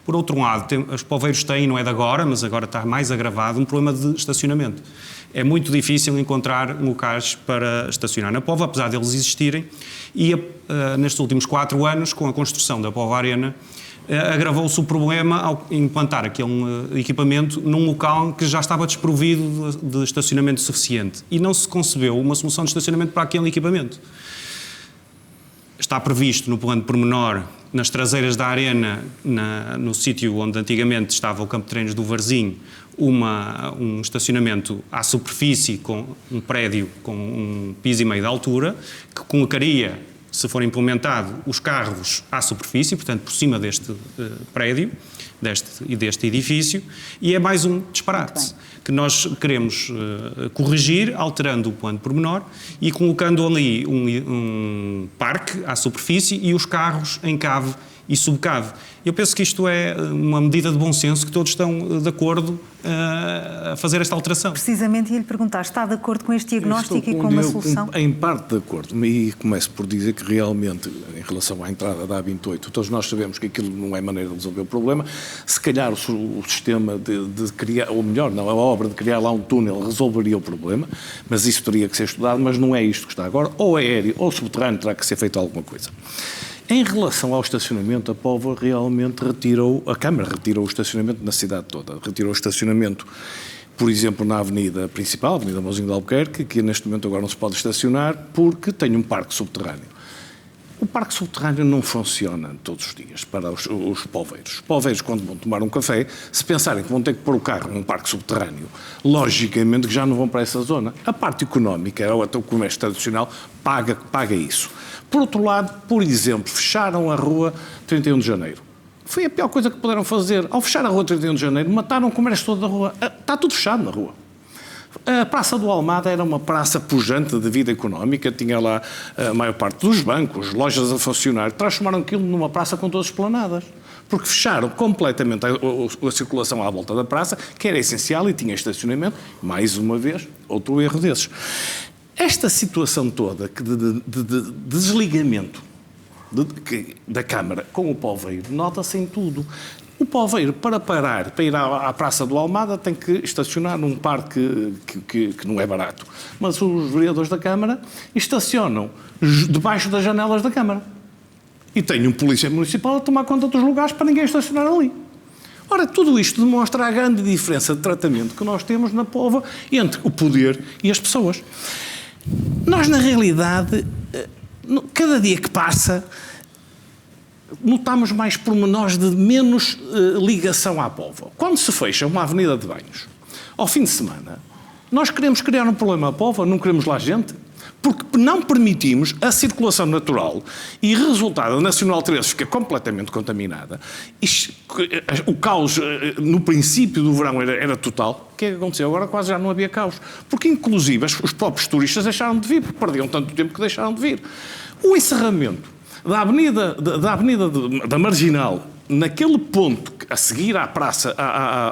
Por outro lado, os poveiros têm, não é de agora, mas agora está mais agravado, um problema de estacionamento. É muito difícil encontrar locais para estacionar na Póvoa, apesar deles existirem, e nestes últimos 4 anos, com a construção da Póvoa Arena, agravou-se o problema ao implantar aquele equipamento num local que já estava desprovido de estacionamento suficiente e não se concebeu uma solução de estacionamento para aquele equipamento. Está previsto no plano pormenor, nas traseiras da arena, no sítio onde antigamente estava o campo de treinos do Varzim, um estacionamento à superfície com um prédio com 1,5 piso de altura, que colocaria se for implementado, os carros à superfície, portanto, por cima deste prédio, deste edifício, e é mais um disparate que nós queremos corrigir, alterando o plano pormenor e colocando ali um parque à superfície e os carros em cave e subcave. Eu penso que isto é uma medida de bom senso, que todos estão de acordo a fazer esta alteração. Precisamente ia lhe perguntar, está de acordo com este diagnóstico e com uma solução? Em parte de acordo, e começo por dizer que realmente, em relação à entrada da A28, todos nós sabemos que aquilo não é maneira de resolver o problema. Se calhar o sistema de criar, ou melhor, não, a obra de criar lá um túnel resolveria o problema, mas isso teria que ser estudado, mas não é isto que está agora, ou aéreo ou subterrâneo, terá que ser feito alguma coisa. Em relação ao estacionamento, a Póvoa realmente a Câmara retirou o estacionamento na cidade toda. Retirou o estacionamento, por exemplo, na avenida principal, Avenida Mãozinho de Albuquerque, que neste momento agora não se pode estacionar porque tem um parque subterrâneo. O parque subterrâneo não funciona todos os dias para os poveiros. Os poveiros, quando vão tomar um café, se pensarem que vão ter que pôr o carro num parque subterrâneo, logicamente que já não vão para essa zona. A parte económica, ou até o comércio tradicional, paga isso. Por outro lado, por exemplo, fecharam a rua 31 de Janeiro. Foi a pior coisa que puderam fazer. Ao fechar a rua 31 de Janeiro, mataram o comércio todo da rua. Está tudo fechado na rua. A Praça do Almada era uma praça pujante de vida económica, tinha lá a maior parte dos bancos, lojas a funcionar, transformaram aquilo numa praça com todas esplanadas, porque fecharam completamente a circulação à volta da praça, que era essencial e tinha estacionamento. Mais uma vez, outro erro desses. Esta situação toda de desligamento da Câmara com o poveiro nota-se em tudo. O poveiro, para ir à Praça do Almada, tem que estacionar num parque que não é barato. Mas os vereadores da Câmara estacionam debaixo das janelas da Câmara. E tem um polícia municipal a tomar conta dos lugares para ninguém estacionar ali. Ora, tudo isto demonstra a grande diferença de tratamento que nós temos na Póvoa entre o poder e as pessoas. Nós, na realidade, cada dia que passa, notamos mais pormenores de menos ligação à Póvoa. Quando se fecha uma avenida de banhos, ao fim de semana, nós queremos criar um problema à Póvoa, não queremos lá gente, porque não permitimos a circulação natural e o resultado, a Nacional 13 fica completamente contaminada. O caos, no princípio do verão, era total. O que é que aconteceu? Agora quase já não havia caos. Porque, inclusive, os próprios turistas deixaram de vir, porque perdiam tanto tempo que deixaram de vir. O encerramento da Marginal, naquele ponto, a seguir à praça,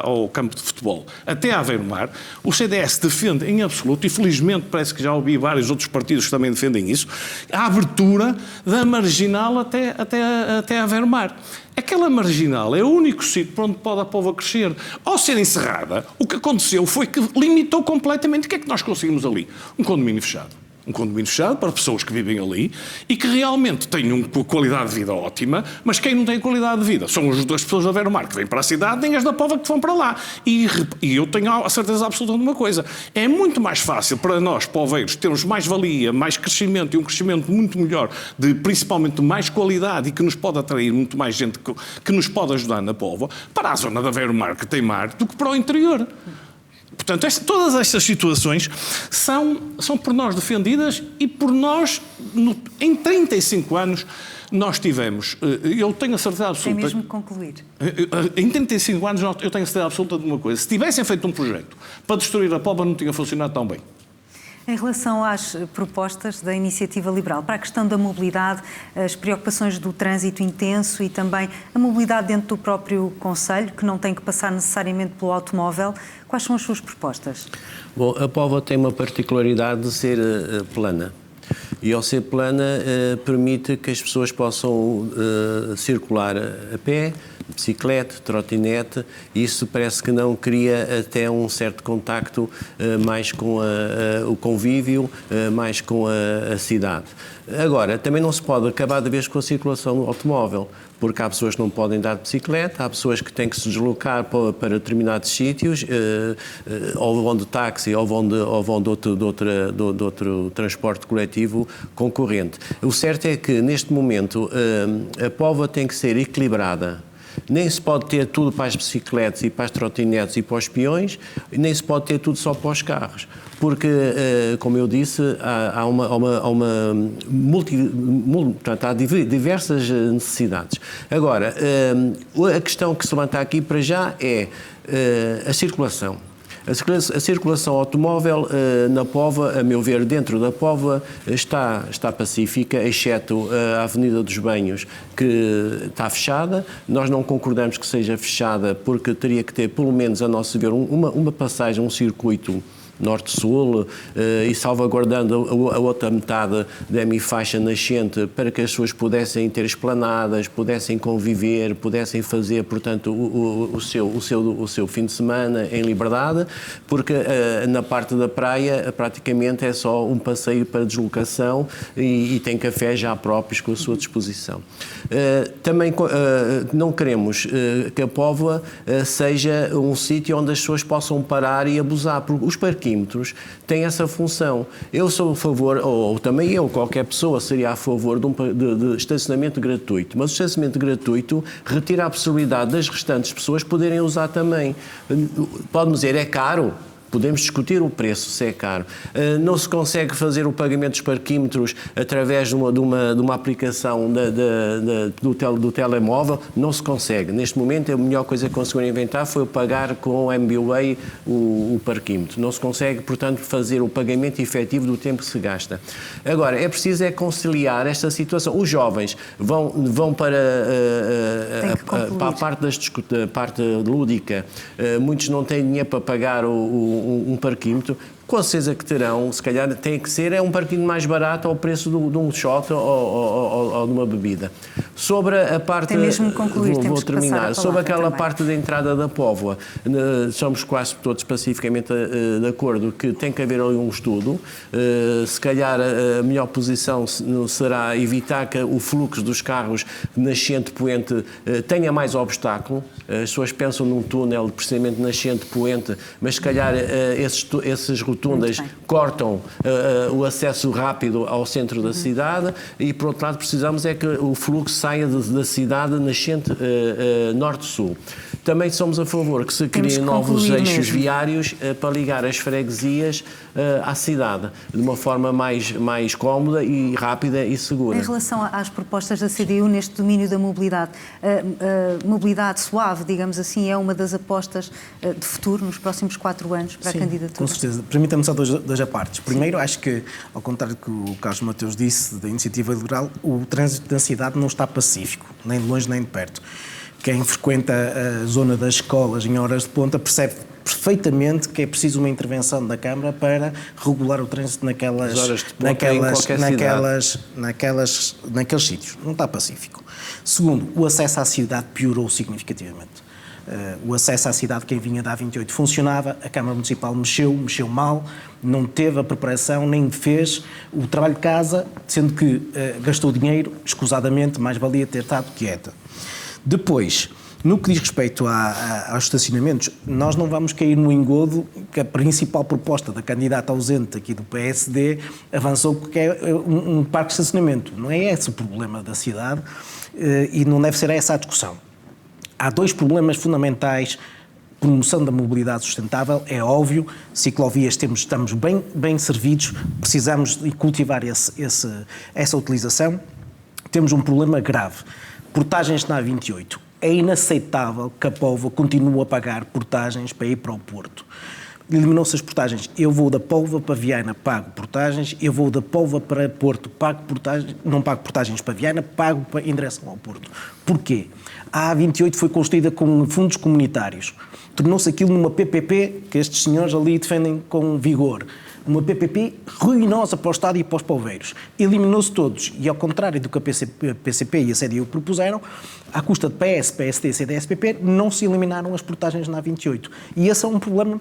ao campo de futebol, até Aveiro Mar, o CDS defende em absoluto, e felizmente parece que já ouvi vários outros partidos que também defendem isso, a abertura da Marginal até Aveiro Mar. Aquela Marginal é o único sítio por onde pode a Póvoa crescer. Ao ser encerrada, o que aconteceu foi que limitou completamente. O que é que nós conseguimos ali? Um condomínio fechado. Um condomínio fechado para pessoas que vivem ali e que realmente têm uma qualidade de vida ótima, mas quem não tem qualidade de vida são as duas pessoas da Aveiro Mar que vêm para a cidade, nem as da Póvoa que vão para lá. E eu tenho a certeza absoluta de uma coisa: é muito mais fácil para nós, poveiros, termos mais valia, mais crescimento e um crescimento muito melhor, principalmente de mais qualidade e que nos pode atrair muito mais gente que nos pode ajudar na Póvoa, para a zona da Aveiro Mar que tem mar, do que para o interior. Portanto, todas estas situações são por nós defendidas e por nós, em 35 anos, nós tivemos, eu tenho a certeza absoluta... Tem mesmo que concluir. Em 35 anos eu tenho a certeza absoluta de uma coisa: se tivessem feito um projeto para destruir a Póvoa, não tinha funcionado tão bem. Em relação às propostas da Iniciativa Liberal, para a questão da mobilidade, as preocupações do trânsito intenso e também a mobilidade dentro do próprio concelho, que não tem que passar necessariamente pelo automóvel, quais são as suas propostas? Bom, a Póvoa tem uma particularidade de ser plana. E ao ser plana, permite que as pessoas possam circular a pé, bicicleta, trotinete. Isso parece que não cria até um certo contacto mais com o convívio, mais com a cidade. Agora, também não se pode acabar de vez com a circulação do automóvel, porque há pessoas que não podem dar de bicicleta, há pessoas que têm que se deslocar para determinados sítios, ou vão de táxi, ou vão de outro transporte coletivo concorrente. O certo é que, neste momento, a Póvoa tem que ser equilibrada Nem se pode ter tudo para as bicicletas e para as trotinetes e para os peões, nem se pode ter tudo só para os carros. Porque, como eu disse, portanto, há diversas necessidades. Agora, a questão que se levanta aqui para já é a circulação. A circulação automóvel na Póvoa, a meu ver, dentro da Póvoa, está pacífica, exceto a Avenida dos Banhos, que está fechada. Nós não concordamos que seja fechada porque teria que ter, pelo menos, a nosso ver, uma passagem, um circuito norte-sul e salvaguardando a outra metade da hemifaixa nascente para que as pessoas pudessem ter esplanadas, pudessem conviver, pudessem fazer, portanto, o seu fim de semana em liberdade, porque na parte da praia praticamente é só um passeio para deslocação e tem cafés já próprios com a sua disposição. Também não queremos que a Póvoa seja um sítio onde as pessoas possam parar e abusar, porque os parquímetros têm essa função. Eu sou a favor, ou também eu, qualquer pessoa seria a favor de estacionamento gratuito, mas o estacionamento gratuito retira a possibilidade das restantes pessoas poderem usar também. Pode-me dizer, é caro? Podemos discutir o preço, se é caro. Não se consegue fazer o pagamento dos parquímetros através de uma aplicação do telemóvel? Não se consegue. Neste momento, a melhor coisa que conseguiram inventar foi pagar com o MBWay o parquímetro. Não se consegue, portanto, fazer o pagamento efetivo do tempo que se gasta. Agora, é preciso conciliar esta situação. Os jovens vão para a parte lúdica. Muitos não têm dinheiro para pagar um parquímetro. Com certeza que terão, se calhar tem que ser um parquímetro mais barato ao preço de um shot ou de uma bebida. Sobre a parte... Tem mesmo que concluir, vou terminar. Sobre aquela parte da entrada da Póvoa, somos quase todos pacificamente de acordo que tem que haver ali um estudo. Se calhar a melhor posição será evitar que o fluxo dos carros nascente-poente tenha mais obstáculo. As pessoas pensam num túnel de processamento nascente-poente, mas se calhar esses rotundas cortam o acesso rápido ao centro da cidade e, por outro lado, precisamos é que o fluxo saia da cidade nascente norte-sul. Também somos a favor que se criem novos eixos viários para ligar as freguesias à cidade, de uma forma mais cómoda e rápida e segura. Em relação às propostas da CDU neste domínio da mobilidade, mobilidade suave, digamos assim, é uma das apostas de futuro nos próximos 4 anos para a candidatura? Com certeza. Permita-me só dois partes. Primeiro, acho que, ao contrário do que o Carlos Mateus disse, da Iniciativa Liberal, o trânsito da cidade não está pacífico, nem de longe nem de perto. Quem frequenta a zona das escolas em horas de ponta percebe perfeitamente que é preciso uma intervenção da Câmara para regular o trânsito naqueles sítios. Não está pacífico. Segundo, o acesso à cidade piorou significativamente. O acesso à cidade, quem vinha da A28 funcionava, a Câmara Municipal mexeu mal, não teve a preparação, nem fez o trabalho de casa, sendo que gastou dinheiro, escusadamente, mais valia ter estado quieta. Depois, no que diz respeito aos estacionamentos, nós não vamos cair no engodo que a principal proposta da candidata ausente aqui do PSD avançou, que é um parque de estacionamento. Não é esse o problema da cidade e não deve ser essa a discussão. Há 2 problemas fundamentais. Promoção da mobilidade sustentável, é óbvio, ciclovias estamos bem servidos, precisamos de cultivar essa utilização. Temos um problema grave. Portagens na A28. É inaceitável que a Póvoa continue a pagar portagens para ir para o Porto. Eliminou-se as portagens. Eu vou da Póvoa para Viana, pago portagens. Eu vou da Póvoa para Porto, pago portagens. Não pago portagens para Viana, pago em direção ao Porto. Porquê? A A28 foi construída com fundos comunitários. Tornou-se aquilo numa PPP que estes senhores ali defendem com vigor. Uma PPP ruinosa para o Estado e para os poveiros. Eliminou-se todos. E ao contrário do que a PCP e a CDU propuseram, à custa de PS, PSD, CDS-PP, não se eliminaram as portagens na A28. E esse é um problema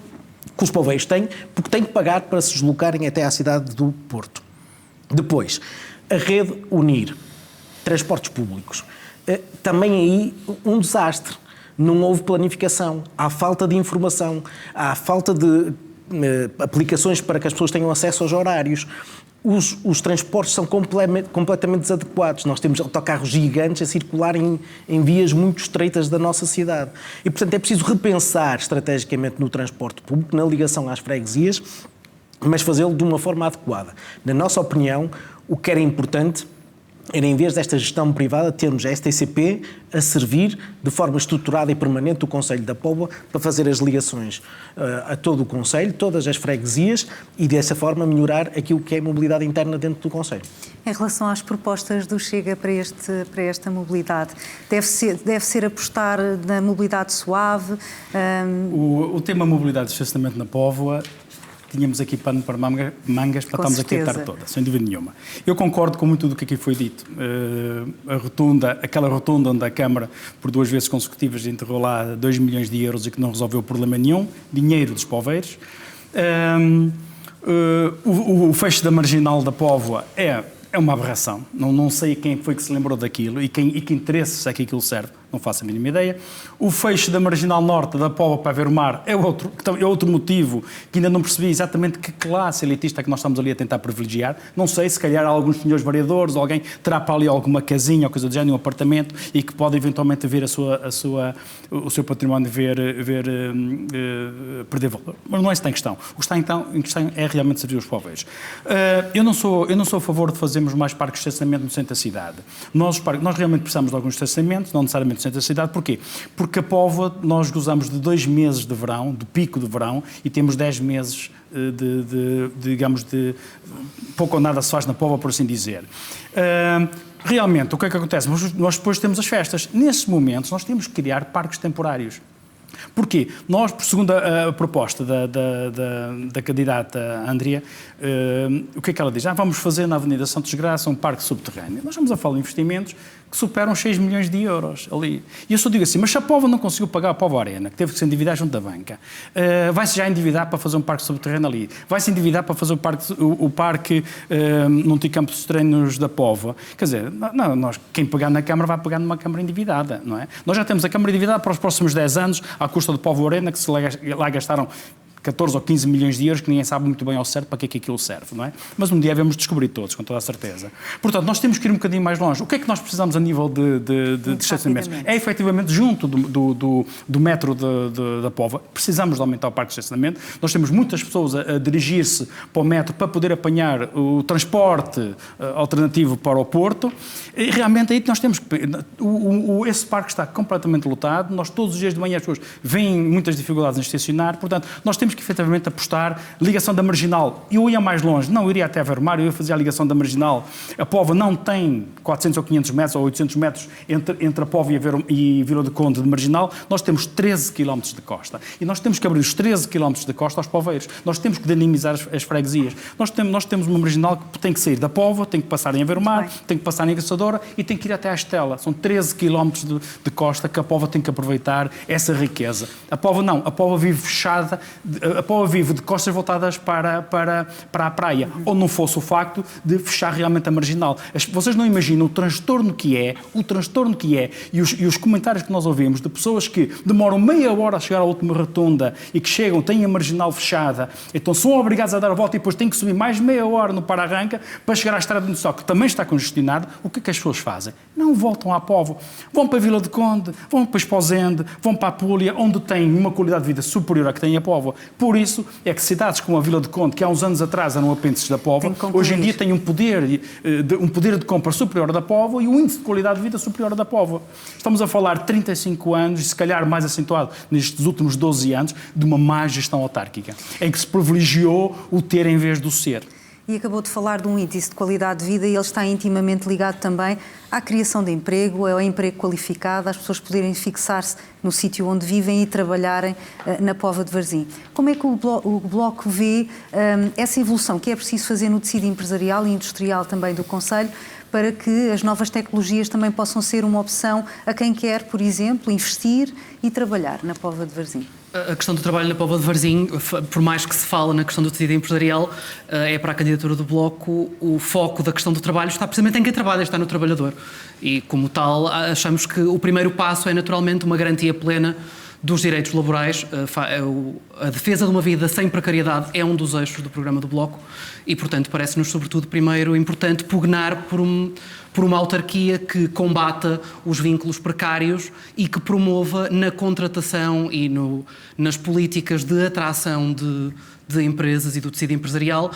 que os poveiros têm, porque têm que pagar para se deslocarem até à cidade do Porto. Depois, a rede Unir, transportes públicos. Também aí um desastre. Não houve planificação, há falta de informação, há falta de aplicações para que as pessoas tenham acesso aos horários. os transportes são completamente desadequados. Nós temos autocarros gigantes a circular em vias muito estreitas da nossa cidade. E, portanto, é preciso repensar estrategicamente no transporte público, na ligação às freguesias, mas fazê-lo de uma forma adequada. Na nossa opinião, o que era importante era, em vez desta gestão privada, termos a STCP a servir de forma estruturada e permanente o Concelho da Póvoa para fazer as ligações a todo o Concelho, todas as freguesias, e dessa forma melhorar aquilo que é a mobilidade interna dentro do Concelho. Em relação às propostas do Chega para esta mobilidade, deve ser apostar na mobilidade suave? O tema mobilidade e estacionamento na Póvoa, tínhamos aqui pano para mangas para estarmos aqui a tarde toda, sem dúvida nenhuma. Eu concordo com muito do que aqui foi dito. Aquela rotunda onde a Câmara, por 2 vezes consecutivas, enterrou lá 2 milhões de euros e que não resolveu problema nenhum, dinheiro dos poveiros. O fecho da Marginal da Póvoa é uma aberração. Não sei quem foi que se lembrou daquilo e que interesses é que aquilo serve. Não faço a mínima ideia. O fecho da Marginal Norte da Póvoa para ver o mar é outro motivo que ainda não percebi exatamente que classe elitista é que nós estamos ali a tentar privilegiar. Não sei, se calhar alguns senhores vereadores, alguém terá para ali alguma casinha ou coisa do género, um apartamento, e que pode eventualmente ver o seu património perder valor. Mas não é isso que está em questão. O que está em questão é realmente servir os poveiros. Eu não sou a favor de fazermos mais parques de estacionamento no centro da cidade. Nós realmente precisamos de alguns estacionamentos, não necessariamente no centro da cidade. Porquê? Porque a Póvoa, nós gozamos de 2 meses de verão, de pico de verão, e temos 10 meses de pouco ou nada se faz na Póvoa, por assim dizer. Realmente, o que é que acontece? Nós depois temos as festas. Nesses momentos, nós temos que criar parques temporários. Porquê? Nós, por segundo a proposta da candidata Andrea, o que é que ela diz? Vamos fazer na Avenida Santos Graça um parque subterrâneo. Nós vamos a falar de investimentos que superam 6 milhões de euros ali. E eu só digo assim, mas se a Póvoa não conseguiu pagar a Póvoa Arena, que teve que se endividar junto da banca, vai-se já endividar para fazer um parque subterrâneo ali, vai-se endividar para fazer o parque multicampo de treinos da Póvoa. Quer dizer, quem pegar na Câmara vai pegar numa Câmara endividada, não é? Nós já temos a Câmara endividada para os próximos 10 anos, à custa do Póvoa Arena, que se lá gastaram 14 ou 15 milhões de euros, que ninguém sabe muito bem ao certo para que é que aquilo serve, não é? Mas um dia devemos descobrir todos, com toda a certeza. Portanto, nós temos que ir um bocadinho mais longe. O que é que nós precisamos a nível de estacionamentos? É, efetivamente, junto do metro da Póvoa, precisamos de aumentar o parque de estacionamento. Nós temos muitas pessoas a dirigir-se para o metro para poder apanhar o transporte alternativo para o Porto. E realmente aí nós temos que... Esse parque está completamente lotado. Nós todos os dias de manhã as pessoas veem muitas dificuldades em estacionar. Portanto, nós temos que efetivamente apostar. Ligação da Marginal, eu ia mais longe, não iria até Vermar, eu ia fazer a ligação da Marginal. A Póvoa não tem 400 ou 500 metros ou 800 metros entre a Póvoa e Vila do Conde de Marginal. Nós temos 13 km de costa e nós temos que abrir os 13 km de costa aos poveiros. Nós temos que dinamizar as freguesias. Nós temos uma Marginal que tem que sair da Póvoa, tem que passar em Vermar, tem que passar em Caçadora e tem que ir até à Estela. São 13 km de costa que a Póvoa tem que aproveitar essa riqueza. A Póvoa não, a Póvoa vive fechada, a Póvoa vive de costas voltadas para a praia, ou não fosse o facto de fechar realmente a Marginal. Vocês não imaginam o transtorno que é, e os comentários que nós ouvimos de pessoas que demoram meia hora a chegar à última rotunda e que chegam, têm a Marginal fechada, então são obrigados a dar a volta e depois têm que subir mais meia hora no para-arranca para chegar à Estrada do Só, que também está congestionado. O que é que as pessoas fazem? Não voltam à Póvoa. Vão para a Vila de Conde, vão para Esposende, vão para a Púlia, onde têm uma qualidade de vida superior à que tem a Póvoa. Por isso é que cidades como a Vila de Conde, que há uns anos atrás eram apêndices da Póvoa, hoje em dia têm um poder de compra superior da Póvoa e um índice de qualidade de vida superior da Póvoa. Estamos a falar de 35 anos, e se calhar mais acentuado nestes últimos 12 anos, de uma má gestão autárquica, em que se privilegiou o ter em vez do ser. E acabou de falar de um índice de qualidade de vida e ele está intimamente ligado também à criação de emprego, ao emprego qualificado, às pessoas poderem fixar-se no sítio onde vivem e trabalharem na Póvoa de Varzim. Como é que o Bloco vê essa evolução que é preciso fazer no tecido empresarial e industrial também do Concelho para que as novas tecnologias também possam ser uma opção a quem quer, por exemplo, investir e trabalhar na Póvoa de Varzim? A questão do trabalho na Póvoa de Varzim, por mais que se fala na questão do tecido empresarial, é para a candidatura do Bloco, o foco da questão do trabalho está precisamente em quem trabalha, está no trabalhador. E, como tal, achamos que o primeiro passo é naturalmente uma garantia plena dos direitos laborais. A defesa de uma vida sem precariedade é um dos eixos do programa do Bloco e, portanto, parece-nos, sobretudo, primeiro importante pugnar por uma autarquia que combata os vínculos precários e que promova na contratação e nas políticas de atração de empresas e do tecido empresarial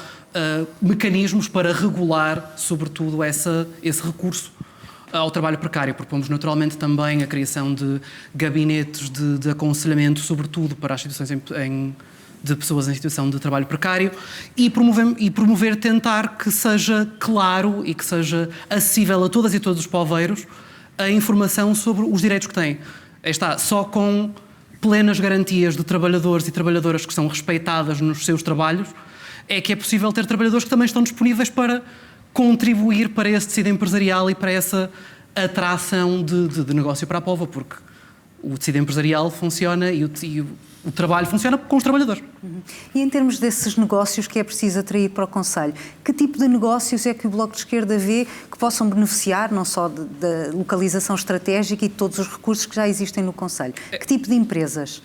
mecanismos para regular, sobretudo, esse recurso ao trabalho precário. Propomos naturalmente também a criação de gabinetes de aconselhamento, sobretudo para as situações de pessoas em situação de trabalho precário e promover, tentar que seja claro e que seja acessível a todas e todos os poveiros a informação sobre os direitos que têm. Está só com plenas garantias de trabalhadores e trabalhadoras que são respeitadas nos seus trabalhos é que é possível ter trabalhadores que também estão disponíveis para contribuir para esse tecido empresarial e para essa atração de negócio para a Póvoa, porque o tecido empresarial funciona e o trabalho funciona com os trabalhadores. E em termos desses negócios que é preciso atrair para o Conselho, que tipo de negócios é que o Bloco de Esquerda vê que possam beneficiar não só da localização estratégica e de todos os recursos que já existem no Conselho? Que tipo de empresas?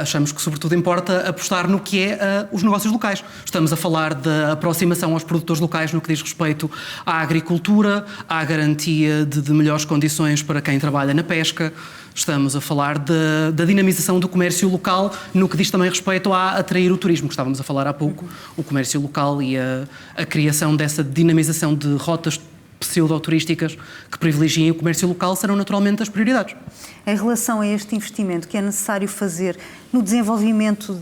Achamos que, sobretudo, importa apostar no que é os negócios locais. Estamos a falar da aproximação aos produtores locais no que diz respeito à agricultura, à garantia de melhores condições para quem trabalha na pesca. Estamos a falar da dinamização do comércio local no que diz também respeito a atrair o turismo, que estávamos a falar há pouco, o comércio local e a criação dessa dinamização de rotas pseudo-turísticas que privilegiem o comércio local serão naturalmente as prioridades. Em relação a este investimento que é necessário fazer no desenvolvimento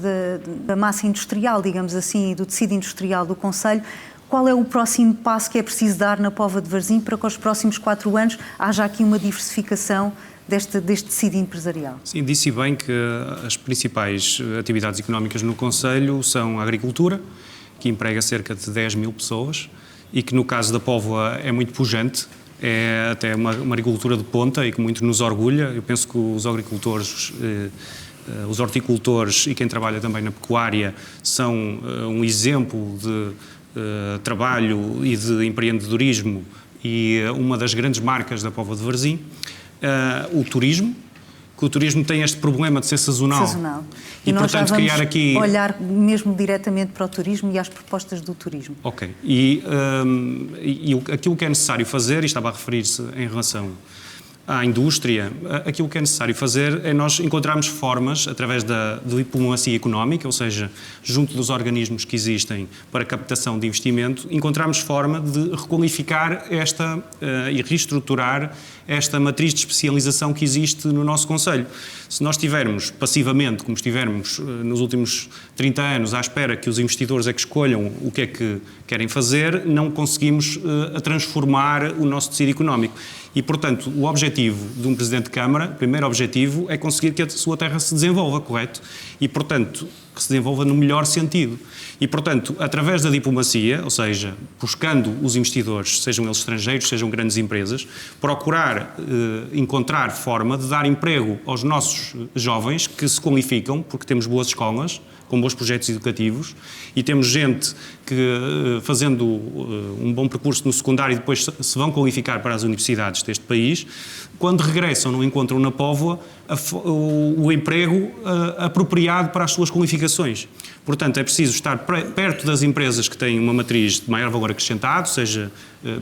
da massa industrial, digamos assim, e do tecido industrial do Conselho, qual é o próximo passo que é preciso dar na Póvoa de Varzim para que aos próximos 4 anos haja aqui uma diversificação deste tecido empresarial? Sim, disse bem que as principais atividades económicas no Conselho são a agricultura, que emprega cerca de 10 mil pessoas, e que no caso da Póvoa é muito pujante, é até uma agricultura de ponta e que muito nos orgulha. Eu penso que os agricultores, os horticultores e quem trabalha também na pecuária são um exemplo de trabalho e de empreendedorismo e uma das grandes marcas da Póvoa de Varzim. O turismo, que o turismo tem este problema de ser sazonal. E nós portanto, já vamos criar aqui olhar mesmo diretamente para o turismo e às propostas do turismo. Ok. E aquilo que é necessário fazer, e estava a referir-se em relação à indústria, aquilo que é necessário fazer é nós encontrarmos formas, através da diplomacia económica, ou seja, junto dos organismos que existem para captação de investimento, encontrarmos forma de requalificar e reestruturar esta matriz de especialização que existe no nosso Conselho. Se nós estivermos passivamente, como estivemos nos últimos 30 anos, à espera que os investidores é que escolham o que é que querem fazer, não conseguimos transformar o nosso tecido económico. E, portanto, o objetivo de um Presidente de Câmara, o primeiro objetivo, é conseguir que a sua terra se desenvolva, correto? E, portanto, que se desenvolva no melhor sentido. E, portanto, através da diplomacia, ou seja, buscando os investidores, sejam eles estrangeiros, sejam grandes empresas, procurar encontrar forma de dar emprego aos nossos jovens que se qualificam, porque temos boas escolas, com bons projetos educativos, e temos gente que, fazendo um bom percurso no secundário, depois se vão qualificar para as universidades deste país, quando regressam não encontram na Póvoa o emprego apropriado para as suas qualificações. Portanto, é preciso estar perto das empresas que têm uma matriz de maior valor acrescentado, seja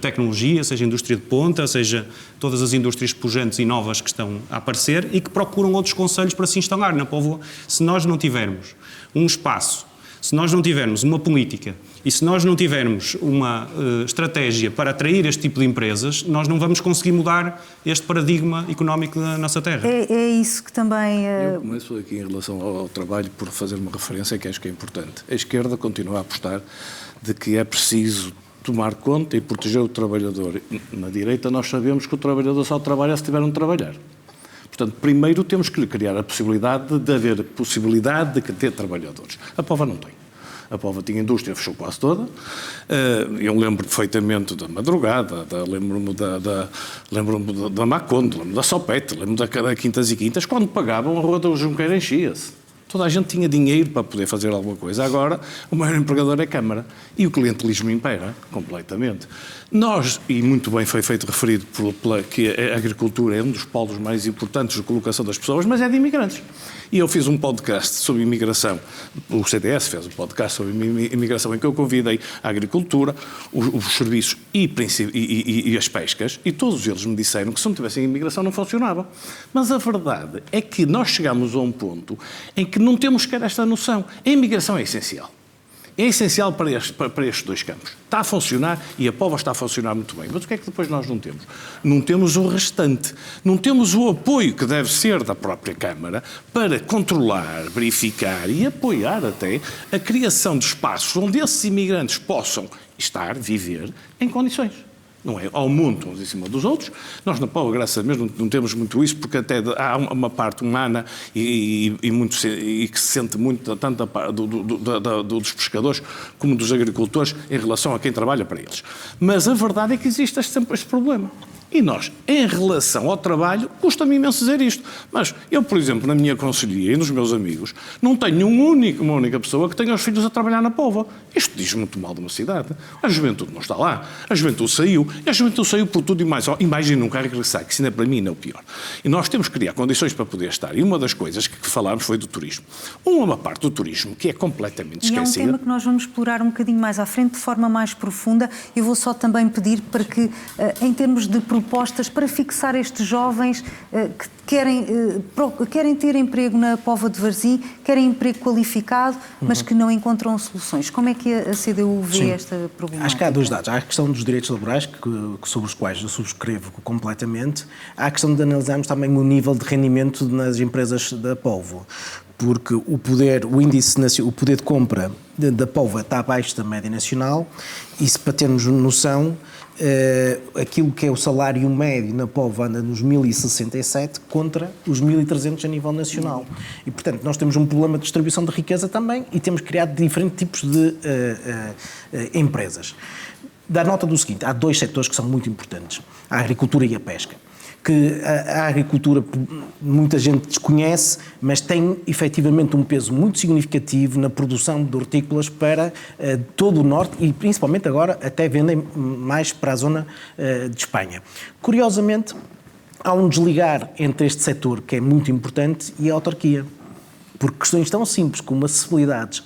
tecnologia, seja indústria de ponta, seja todas as indústrias pujantes e novas que estão a aparecer e que procuram outros concelhos para se instalar na Póvoa. Se nós não tivermos um espaço, se nós não tivermos uma política e se nós não tivermos uma estratégia para atrair este tipo de empresas, nós não vamos conseguir mudar este paradigma económico da nossa terra. É isso que também... Eu começo aqui em relação ao trabalho por fazer uma referência que acho que é importante. A esquerda continua a apostar de que é preciso tomar conta e proteger o trabalhador. Na direita nós sabemos que o trabalhador só trabalha se tiver onde trabalhar. Portanto, primeiro temos que lhe criar a possibilidade de haver possibilidade de ter trabalhadores. A Póvoa não tem. A Póvoa tinha indústria, fechou quase toda. Eu lembro perfeitamente da Madrugada, lembro-me da Macondo, lembro-me da Sopete, lembro da Quintas e Quintas, quando pagavam a Rua da Junqueira enchia-se. Toda a gente tinha dinheiro para poder fazer alguma coisa. Agora, o maior empregador é a Câmara. E o clientelismo impera completamente. Nós, e muito bem foi feito referido que a agricultura é um dos polos mais importantes de colocação das pessoas, mas é de imigrantes. E eu fiz um podcast sobre imigração, o CDS fez um podcast sobre imigração em que eu convidei a agricultura, os serviços e as pescas, e todos eles me disseram que se não tivessem imigração não funcionava. Mas a verdade é que nós chegamos a um ponto em que não temos sequer esta noção. A imigração é essencial. É essencial para estes dois campos. Está a funcionar e a Póvoa está a funcionar muito bem. Mas o que é que depois nós não temos? Não temos o restante. Não temos o apoio que deve ser da própria Câmara para controlar, verificar e apoiar até a criação de espaços onde esses imigrantes possam estar, viver, em condições. Não é ao mundo uns em cima dos outros. Nós na Póvoa, graças a Deus, não temos muito isso, porque até há uma parte humana e que se sente muito tanto dos pescadores como dos agricultores em relação a quem trabalha para eles. Mas a verdade é que existe sempre este problema. E nós, em relação ao trabalho, custa-me imenso dizer isto. Mas eu, por exemplo, na minha conselhia e nos meus amigos, não tenho uma única pessoa que tenha os filhos a trabalhar na Póvoa. Isto diz muito mal de uma cidade. A juventude não está lá. A juventude saiu. E a juventude saiu por tudo e mais. E nunca regressar, que isso ainda para mim não é o pior. E nós temos que criar condições para poder estar. E uma das coisas que falámos foi do turismo. Uma parte do turismo que é completamente esquecida. E é um tema que nós vamos explorar um bocadinho mais à frente, de forma mais profunda. Eu vou só também pedir para que, em termos de propostas para fixar estes jovens que querem ter emprego na Póvoa de Varzim, querem emprego qualificado, mas que não encontram soluções. Como é que a CDU vê esta problemática? Acho que há dois dados. Há a questão dos direitos laborais, sobre os quais eu subscrevo completamente. Há a questão de analisarmos também o nível de rendimento nas empresas da Póvoa, porque o poder de compra da Póvoa está abaixo da média nacional, e se para termos noção, aquilo que é o salário médio na Póvoa anda nos 1.067 contra os 1.300 a nível nacional. E, portanto, nós temos um problema de distribuição de riqueza também e temos criado diferentes tipos de empresas. Dá nota do seguinte, há dois setores que são muito importantes, a agricultura e a pesca. Que a agricultura muita gente desconhece, mas tem efetivamente um peso muito significativo na produção de hortícolas para todo o norte e principalmente agora até vendem mais para a zona de Espanha. Curiosamente, há um desligar entre este setor que é muito importante e a autarquia, por questões tão simples como acessibilidades,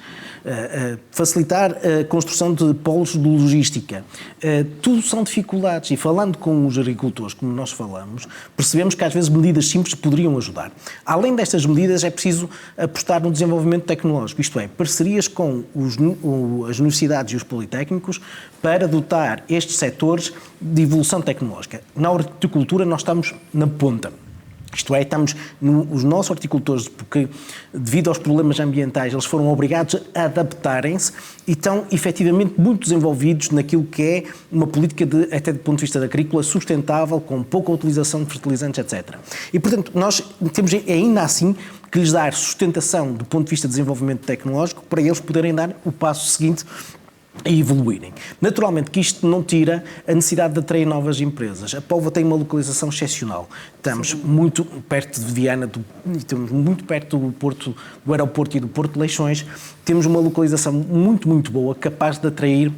facilitar a construção de polos de logística. Tudo são dificuldades e falando com os agricultores, como nós falamos, percebemos que às vezes medidas simples poderiam ajudar. Além destas medidas é preciso apostar no desenvolvimento tecnológico, isto é, parcerias com as universidades e os politécnicos para dotar estes setores de evolução tecnológica. Na horticultura nós estamos na ponta. Isto é, os nossos horticultores, porque devido aos problemas ambientais, eles foram obrigados a adaptarem-se e estão efetivamente muito desenvolvidos naquilo que é uma política, até do ponto de vista agrícola, sustentável, com pouca utilização de fertilizantes, etc. E, portanto, nós temos ainda assim que lhes dar sustentação do ponto de vista de desenvolvimento tecnológico para eles poderem dar o passo seguinte e evoluírem. Naturalmente que isto não tira a necessidade de atrair novas empresas. A Póvoa tem uma localização excepcional. Estamos muito perto de Viana, estamos muito perto do aeroporto e do Porto de Leixões. Temos uma localização muito, muito boa, capaz de atrair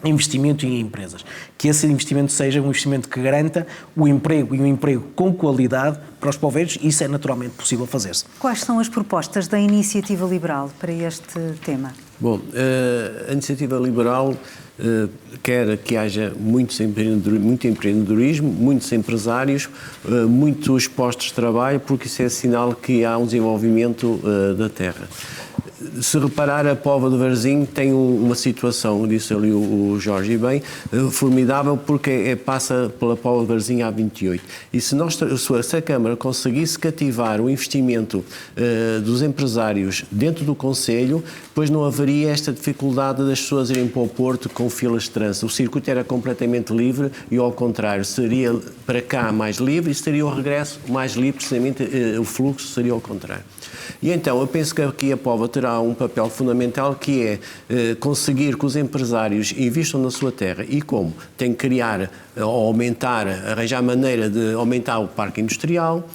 investimento em empresas. Que esse investimento seja um investimento que garanta o emprego e um emprego com qualidade para os poveiros, e isso é naturalmente possível fazer-se. Quais são as propostas da Iniciativa Liberal para este tema? Bom, a Iniciativa Liberal quer que haja muito empreendedorismo, muitos empresários, muitos postos de trabalho, porque isso é sinal que há um desenvolvimento da terra. Se reparar, a Póvoa de Varzim tem uma situação, disse ali o Jorge bem, formidável, porque passa pela Póvoa de Varzim há 28. E se a Câmara conseguisse cativar o investimento dos empresários dentro do Conselho, depois não haveria esta dificuldade das pessoas irem para o Porto com filas de trânsito. O circuito era completamente livre e, ao contrário, seria para cá mais livre e seria o regresso mais livre, precisamente o fluxo seria ao contrário. E então, eu penso que aqui a Póvoa terá um papel fundamental, que é conseguir que os empresários investam na sua terra. E como? Tem que criar arranjar maneira de aumentar o parque industrial,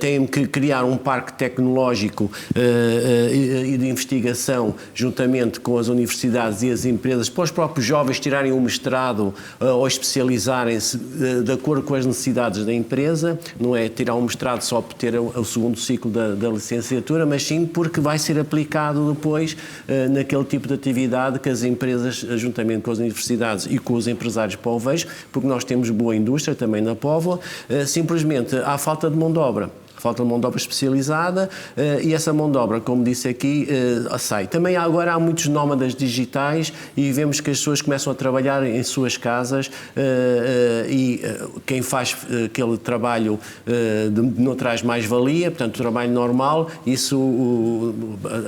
tem que criar um parque tecnológico e de investigação juntamente com as universidades e as empresas, para os próprios jovens tirarem um mestrado ou especializarem-se de acordo com as necessidades da empresa. Não é tirar um mestrado só por ter o segundo ciclo da licenciatura, mas sim porque vai ser aplicado depois naquele tipo de atividade que as empresas, juntamente com as universidades e com os empresários poveiros, porque nós temos boa indústria também na Póvoa, simplesmente há falta de mão de obra. Falta de mão de obra especializada e essa mão de obra, como disse aqui, sai. Também agora há muitos nómadas digitais e vemos que as pessoas começam a trabalhar em suas casas e quem faz aquele trabalho não traz mais-valia, portanto, o trabalho normal, isso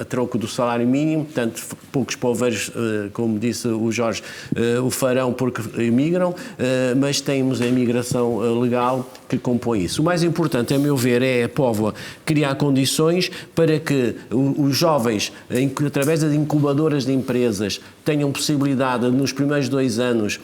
a troco do salário mínimo, portanto, poucos poveiros, como disse o Jorge, o farão porque emigram, mas temos a imigração legal que compõe isso. O mais importante, a meu ver, é a Póvoa criar condições para que os jovens, através das incubadoras de empresas, tenham possibilidade, nos primeiros 2 anos,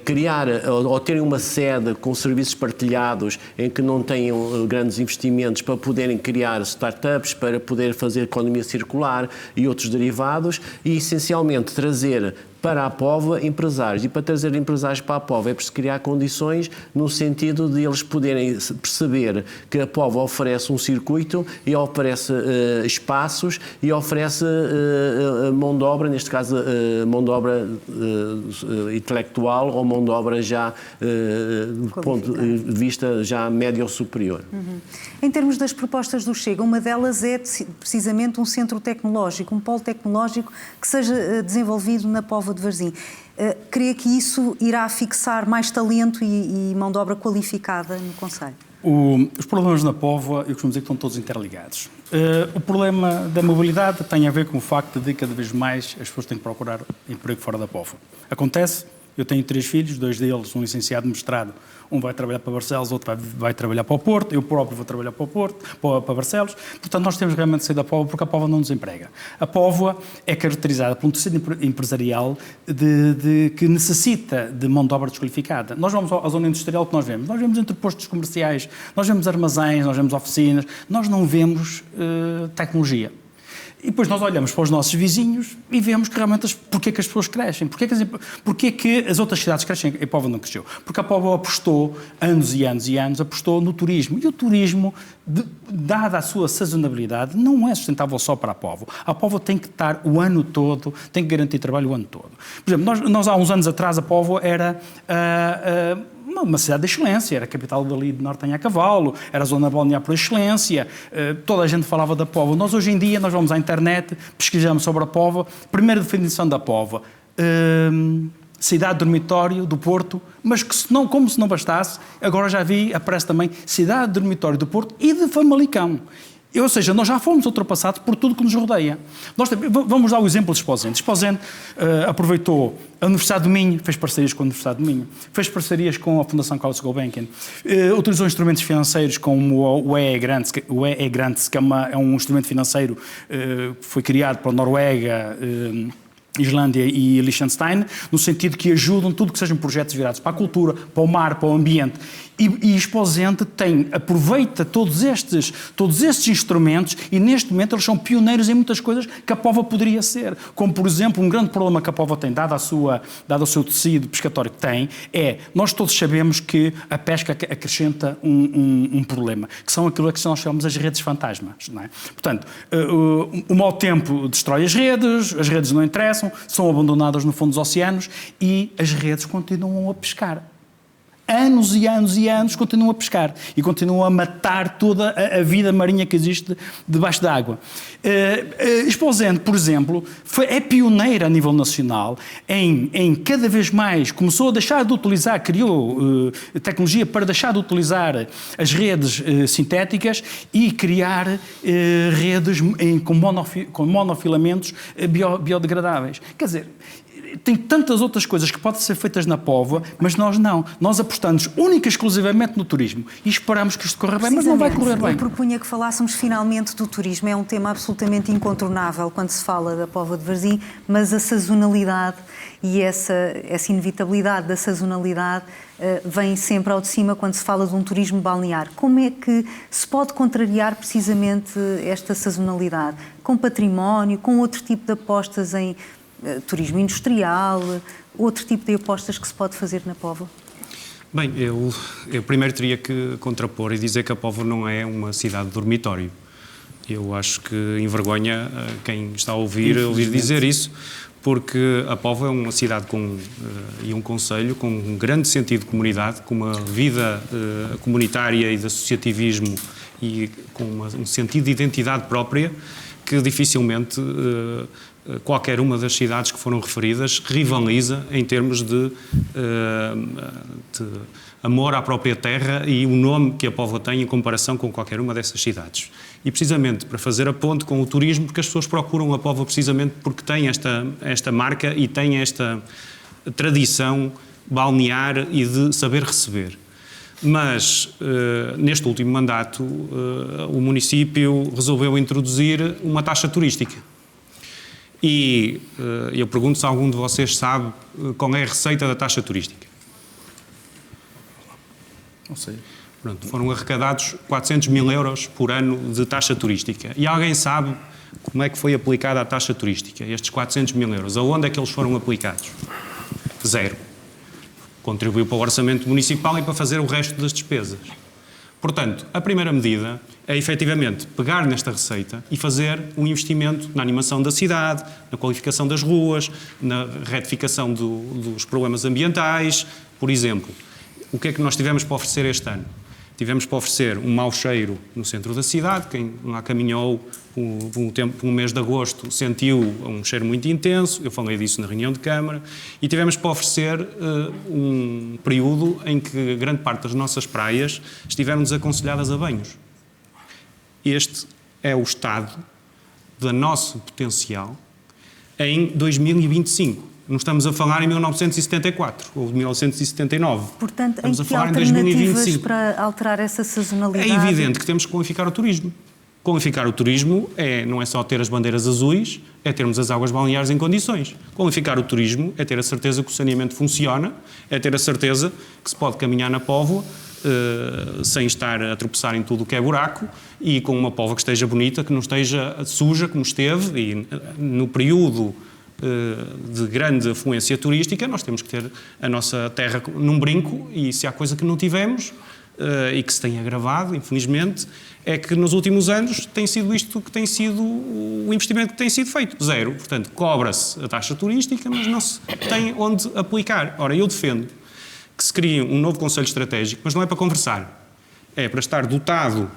criar ou terem uma sede com serviços partilhados em que não tenham grandes investimentos para poderem criar startups, para poder fazer economia circular e outros derivados e, essencialmente, trazer para a Póvoa empresários. E para trazer empresários para a Póvoa é preciso criar condições no sentido de eles poderem perceber que a Póvoa oferece um circuito e oferece espaços e oferece mão de obra, neste caso mão de obra intelectual ou mão de obra já do ponto de vista já médio ou superior. Em termos das propostas do Chega, uma delas é precisamente um centro tecnológico, um polo tecnológico que seja desenvolvido na Póvoa de Varzim. Creio que isso irá fixar mais talento e mão de obra qualificada no concelho. Os problemas na Póvoa, eu costumo dizer que estão todos interligados. O problema da mobilidade tem a ver com o facto de cada vez mais as pessoas têm que procurar emprego fora da Póvoa. Acontece, eu tenho 3 filhos, 2 deles, um licenciado de mestrado, um vai trabalhar para Barcelos, outro vai trabalhar para o Porto, eu próprio vou trabalhar para o Porto, para Barcelos. Portanto, nós temos realmente de sair da Póvoa porque a Póvoa não nos emprega. A Póvoa é caracterizada por um tecido empresarial que necessita de mão de obra desqualificada. Nós vamos à zona industrial que nós vemos entrepostos comerciais, nós vemos armazéns, nós vemos oficinas, nós não vemos tecnologia. E depois nós olhamos para os nossos vizinhos e vemos que realmente porque é que as pessoas crescem, porque é que as outras cidades crescem e a Póvoa não cresceu. Porque a Póvoa apostou, anos e anos e anos, apostou no turismo. E o turismo, dada a sua sazonabilidade, não é sustentável só para a Póvoa. A Póvoa tem que estar o ano todo, tem que garantir trabalho o ano todo. Por exemplo, nós há uns anos atrás a Póvoa era uma cidade de excelência, era a capital dali de Nortenha a cavalo, era a zona balnear por excelência, toda a gente falava da Póvoa. Nós hoje em dia, nós vamos à internet, pesquisamos sobre a Póvoa, primeira definição da Póvoa, cidade dormitório do Porto, mas que como se não bastasse, agora já aparece também cidade dormitório do Porto e de Famalicão. Ou seja, nós já fomos ultrapassados por tudo que nos rodeia. Vamos dar o exemplo de Esposende. Esposende aproveitou a Universidade do Minho, fez parcerias com a Universidade do Minho, fez parcerias com a Fundação Carlos Gulbenkian, utilizou instrumentos financeiros como o E-Grants, que é um instrumento financeiro que foi criado pela Noruega, Islândia e Liechtenstein, no sentido que ajudam tudo que sejam projetos virados para a cultura, para o mar, para o ambiente. E Esposende aproveita todos estes instrumentos e neste momento eles são pioneiros em muitas coisas que a Póvoa poderia ser. Como, por exemplo, um grande problema que a Póvoa tem, dado ao seu tecido pescatório que tem, nós todos sabemos que a pesca acrescenta um problema, que são aquilo que nós chamamos as redes fantasmas. Não é? Portanto, o mau tempo destrói as redes não interessam, são abandonadas no fundo dos oceanos e as redes continuam a pescar. Anos e anos e anos continuam a pescar e continuam a matar toda a vida marinha que existe debaixo d'água. Esposende, por exemplo, é pioneira a nível nacional em cada vez mais, começou a deixar de utilizar, criou tecnologia para deixar de utilizar as redes sintéticas e criar redes com monofilamentos biodegradáveis. Quer dizer, tem tantas outras coisas que podem ser feitas na Póvoa, mas nós não. Nós apostamos única e exclusivamente no turismo e esperamos que isto corra bem, mas não vai correr bem. Eu propunha que falássemos finalmente do turismo. É um tema absolutamente incontornável quando se fala da Póvoa de Varzim, mas a sazonalidade e essa inevitabilidade da sazonalidade vem sempre ao de cima quando se fala de um turismo balnear. Como é que se pode contrariar precisamente esta sazonalidade? Com património, com outro tipo de apostas em turismo industrial, outro tipo de apostas que se pode fazer na Póvoa? Bem, eu primeiro teria que contrapor e dizer que a Póvoa não é uma cidade de dormitório. Eu acho que envergonha quem está a ouvir dizer isso, porque a Póvoa é uma cidade e um concelho com um grande sentido de comunidade, com uma vida comunitária e de associativismo e com um sentido de identidade própria que dificilmente qualquer uma das cidades que foram referidas rivaliza em termos de amor à própria terra e o nome que a Póvoa tem em comparação com qualquer uma dessas cidades. E precisamente para fazer a ponte com o turismo, porque as pessoas procuram a Póvoa precisamente porque tem esta marca e tem esta tradição balnear e de saber receber. Mas, neste último mandato, o município resolveu introduzir uma taxa turística. E eu pergunto se algum de vocês sabe qual é a receita da taxa turística. Não sei. Pronto, foram arrecadados 400 mil euros por ano de taxa turística. E alguém sabe como é que foi aplicada a taxa turística, estes 400 mil euros? Aonde é que eles foram aplicados? Zero. Contribuiu para o orçamento municipal e para fazer o resto das despesas. Portanto, a primeira medida é efetivamente pegar nesta receita e fazer um investimento na animação da cidade, na qualificação das ruas, na retificação dos problemas ambientais, por exemplo. O que é que nós tivemos para oferecer este ano? Tivemos para oferecer um mau cheiro no centro da cidade, quem lá caminhou por um mês de agosto sentiu um cheiro muito intenso, eu falei disso na reunião de Câmara, e tivemos para oferecer um período em que grande parte das nossas praias estiveram desaconselhadas a banhos. Este é o estado do nosso potencial em 2025. Não estamos a falar em 1974 ou 1979. Portanto, estamos a em que falar em alternativas 2025. para alterar essa sazonalidade? É evidente que temos que qualificar o turismo. Qualificar o turismo não é só ter as bandeiras azuis, é termos as águas balneares em condições. Qualificar o turismo é ter a certeza que o saneamento funciona, é ter a certeza que se pode caminhar na Póvoa sem estar a tropeçar em tudo o que é buraco e com uma Póvoa que esteja bonita, que não esteja suja como esteve e no período de grande afluência turística, nós temos que ter a nossa terra num brinco e se há coisa que não tivemos e que se tem agravado, infelizmente, é que nos últimos anos tem sido isto que tem sido o investimento que tem sido feito, zero. Portanto, cobra-se a taxa turística, mas não se tem onde aplicar. Ora, eu defendo que se crie um novo Conselho Estratégico, mas não é para conversar, é para estar dotado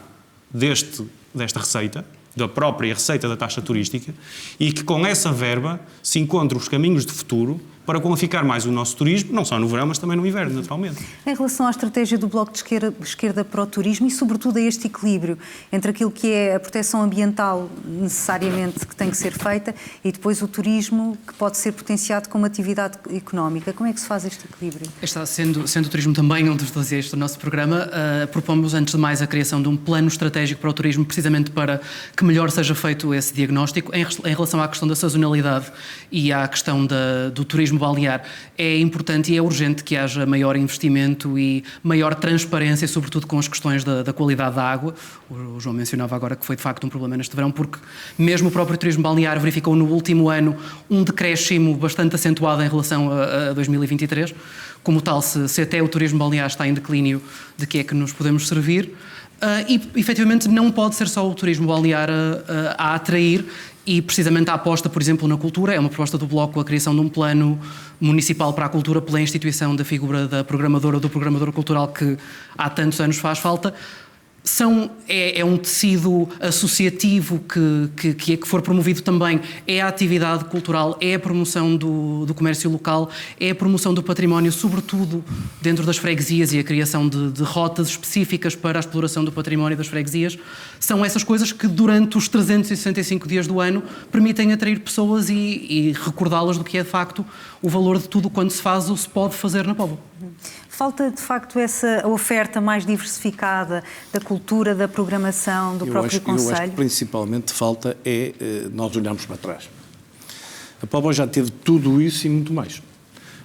desta receita, da própria receita da taxa turística, e que com essa verba se encontrem os caminhos de futuro para qualificar mais o nosso turismo, não só no verão, mas também no inverno, naturalmente. Em relação à estratégia do Bloco de Esquerda para o turismo e, sobretudo, a este equilíbrio entre aquilo que é a proteção ambiental necessariamente que tem que ser feita e depois o turismo que pode ser potenciado como atividade económica, como é que se faz este equilíbrio? Sendo o turismo também um dos dossiês do nosso programa, propomos antes de mais a criação de um plano estratégico para o turismo, precisamente para que melhor seja feito esse diagnóstico. Em relação à questão da sazonalidade e à questão do turismo balnear, é importante e é urgente que haja maior investimento e maior transparência, sobretudo com as questões da qualidade da água. O João mencionava agora que foi de facto um problema neste verão, porque mesmo o próprio turismo balnear verificou no último ano um decréscimo bastante acentuado em relação a 2023. Como tal, se até o turismo balnear está em declínio, de que é que nos podemos servir? E, efetivamente, não pode ser só o turismo balnear a atrair e, precisamente, a aposta, por exemplo, na cultura. É uma proposta do Bloco a criação de um plano municipal para a cultura pela instituição da figura da programadora ou do programador cultural que há tantos anos faz falta. é um tecido associativo que for promovido também, é a atividade cultural, é a promoção do comércio local, é a promoção do património, sobretudo dentro das freguesias, e a criação de rotas específicas para a exploração do património das freguesias. São essas coisas que durante os 365 dias do ano permitem atrair pessoas e recordá-las do que é de facto o valor de tudo quanto se faz ou se pode fazer na Póvoa. Falta, de facto, essa oferta mais diversificada da cultura, da programação, do próprio Conselho? Eu acho que principalmente falta nós olharmos para trás. A Póvoa já teve tudo isso e muito mais.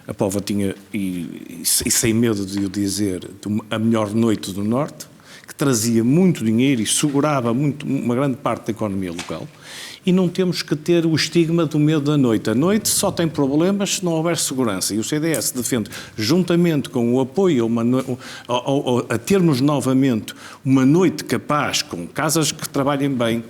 A Póvoa tinha, e sem medo de o dizer, a melhor noite do Norte, que trazia muito dinheiro e segurava uma grande parte da economia local. E não temos que ter o estigma do medo da noite. A noite só tem problemas se não houver segurança. E o CDS defende, juntamente com o apoio a termos novamente uma noite capaz, com casas que trabalhem bem,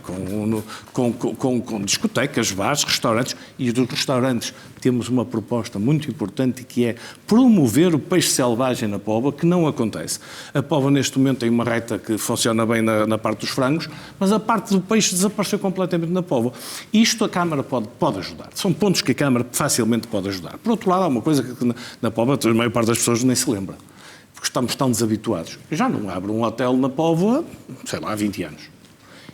com discotecas, bares, restaurantes, e dos restaurantes temos uma proposta muito importante que é promover o peixe selvagem na Póvoa, que não acontece. A Póvoa neste momento tem uma reta que funciona bem na parte dos frangos, mas a parte do peixe desapareceu completamente na Póvoa. Isto a Câmara pode ajudar. São pontos que a Câmara facilmente pode ajudar. Por outro lado, há uma coisa que na Póvoa a maior parte das pessoas nem se lembra, porque estamos tão desabituados. Já não abre um hotel na Póvoa, sei lá, há 20 anos.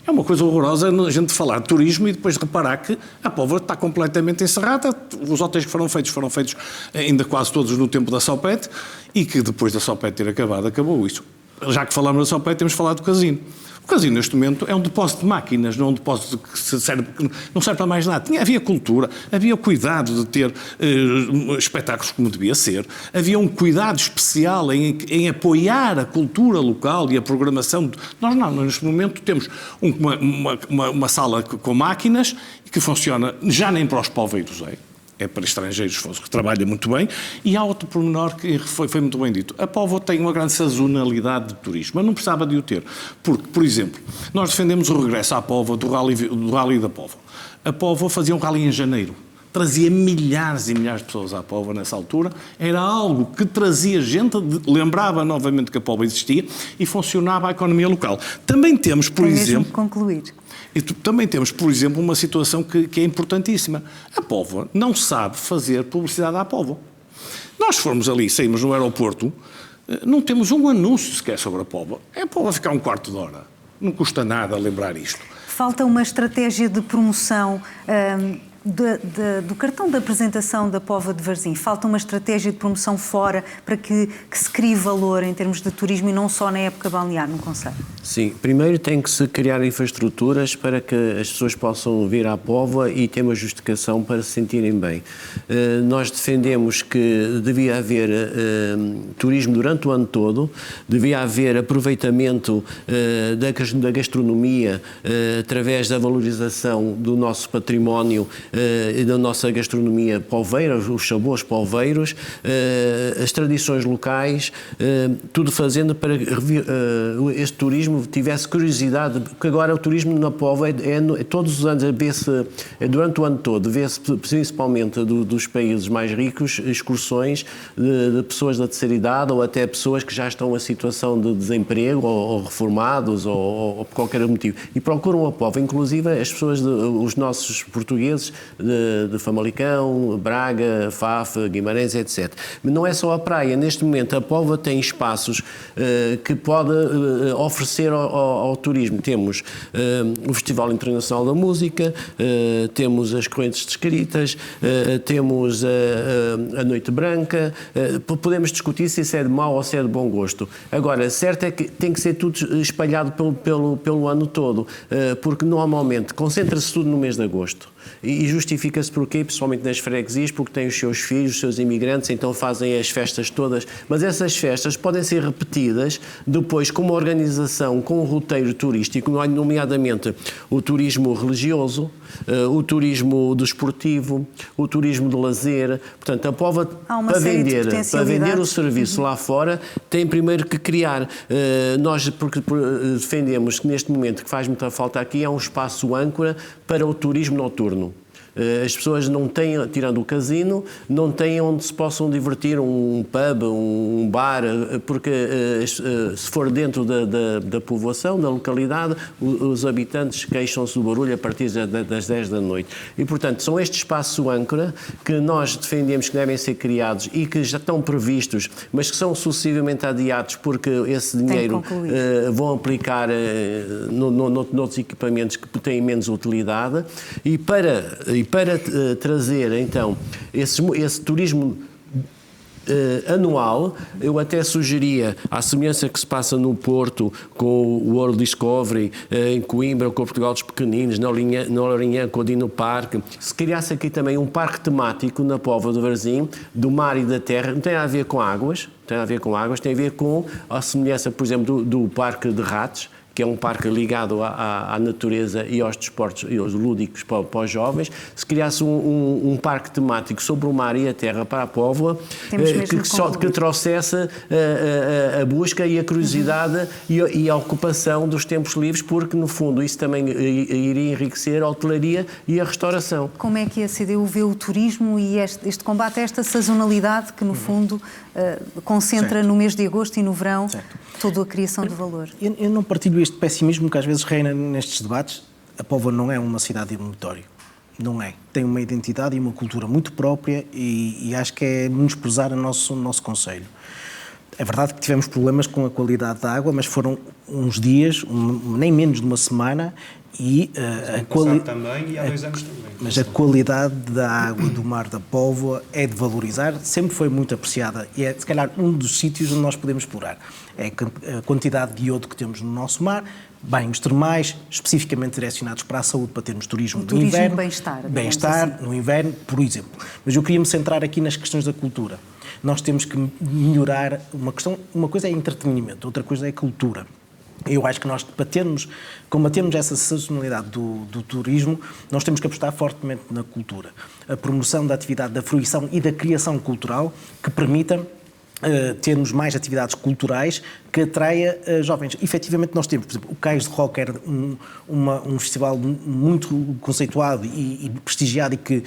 É uma coisa horrorosa a gente falar de turismo e depois reparar que a Póvoa está completamente encerrada. Os hotéis que foram feitos ainda quase todos no tempo da Sopete, e que depois da Sopete ter acabado, acabou isso. Já que falamos da Sopete, temos de falar do casino. O casino, neste momento, é um depósito de máquinas, não é um depósito que não serve para mais nada. Havia cultura, havia o cuidado de ter espetáculos como devia ser, havia um cuidado especial em apoiar a cultura local e a programação. Nós neste momento temos uma sala com máquinas que funciona já nem para os poveiros, é para estrangeiros que trabalha muito bem, e há outro pormenor que foi muito bem dito. A Póvoa tem uma grande sazonalidade de turismo, mas não precisava de o ter, porque, por exemplo, nós defendemos o regresso à Póvoa do Rally da Póvoa. A Póvoa fazia um rally em janeiro, trazia milhares e milhares de pessoas à Póvoa nessa altura, era algo que trazia gente, lembrava novamente que a Póvoa existia e funcionava a economia local. Também temos, por exemplo... Mesmo concluir. E também temos, por exemplo, uma situação que é importantíssima. A Póvoa não sabe fazer publicidade à Póvoa. Nós formos ali, saímos no aeroporto, não temos um anúncio sequer sobre a Póvoa. É a Póvoa ficar um quarto de hora. Não custa nada lembrar isto. Falta uma estratégia de promoção do cartão de apresentação da Póvoa de Varzim. Falta uma estratégia de promoção fora para que se crie valor em termos de turismo e não só na época balnear no concelho. Sim, primeiro tem que se criar infraestruturas para que as pessoas possam vir à Póvoa e ter uma justificação para se sentirem bem. Nós defendemos que devia haver turismo durante o ano todo, devia haver aproveitamento da gastronomia através da valorização do nosso património e da nossa gastronomia poveira, os sabores poveiros, as tradições locais, tudo fazendo para que este turismo tivesse curiosidade, porque agora o turismo na Póvoa todos os anos, durante o ano todo, vê-se principalmente dos países mais ricos, excursões de pessoas da terceira idade ou até pessoas que já estão em situação de desemprego ou reformados ou por qualquer motivo. E procuram a Póvoa, inclusive as pessoas, os nossos portugueses de Famalicão, Braga, Faf, Guimarães, etc. Mas não é só a praia. Neste momento a Póvoa tem espaços que pode oferecer ao turismo. Temos o Festival Internacional da Música, temos as correntes descritas, temos a Noite Branca. Podemos discutir se isso é de mau ou se é de bom gosto. Agora, certo é que tem que ser tudo espalhado pelo ano todo, porque normalmente concentra-se tudo no mês de agosto. E justifica-se porquê? Principalmente nas freguesias, porque têm os seus filhos, os seus imigrantes, então fazem as festas todas. Mas essas festas podem ser repetidas depois com uma organização, com um roteiro turístico, nomeadamente o turismo religioso, o turismo desportivo, o turismo de lazer. Portanto, a Póvoa, para vender o serviço lá fora, tem primeiro que criar. Nós, porque defendemos que neste momento que faz muita falta aqui, é um espaço âncora para o turismo noturno. As pessoas não têm, tirando o casino, não têm onde se possam divertir, um pub, um bar, porque se for dentro da povoação, da localidade, os habitantes queixam-se do barulho a partir das 10 da noite. E, portanto, são estes espaços âncora que nós defendemos que devem ser criados e que já estão previstos, mas que são sucessivamente adiados porque esse dinheiro vão aplicar noutros equipamentos que têm menos utilidade e para trazer, então, esse turismo anual, eu até sugeria, à semelhança que se passa no Porto com o World Discovery, em Coimbra com o Portugal dos Pequeninos, na Lourinhã com o Dino Parque, se criasse aqui também um parque temático na Póvoa de Varzim, do mar e da terra, não tem a ver com águas, tem a ver com a semelhança, por exemplo, do Parque de Ratos, que é um parque ligado à natureza e aos desportos e aos lúdicos para os jovens, se criasse um parque temático sobre o mar e a terra para a Póvoa, que trouxesse a busca e a curiosidade e a ocupação dos tempos livres, porque, no fundo, isso também iria enriquecer a hotelaria e a restauração. Como é que a CDU vê o turismo e este combate a esta sazonalidade que, no fundo, concentra no mês de agosto e no verão toda a criação de valor? Eu não partilho este pessimismo que às vezes reina nestes debates. A Póvoa não é uma cidade dormitório. Não é. Tem uma identidade e uma cultura muito própria e acho que é menosprezar o nosso concelho. É verdade que tivemos problemas com a qualidade da água, mas foram uns dias, nem menos de uma semana, e também e há 2 anos também. Mas a qualidade da água do mar da Póvoa é de valorizar, sempre foi muito apreciada e é, se calhar, um dos sítios onde nós podemos explorar. É a quantidade de iodo que temos no nosso mar, banhos termais, especificamente direcionados para a saúde, para termos turismo no inverno. Bem-estar assim. No inverno, por exemplo. Mas eu queria me centrar aqui nas questões da cultura. Nós temos que melhorar uma coisa é entretenimento, outra coisa é cultura. Eu acho que nós combatemos essa sazonalidade do turismo, nós temos que apostar fortemente na cultura. A promoção da atividade da fruição e da criação cultural que permita termos mais atividades culturais que atraia jovens. Efetivamente nós temos, por exemplo, o Cais de Rock era um festival muito conceituado e prestigiado e que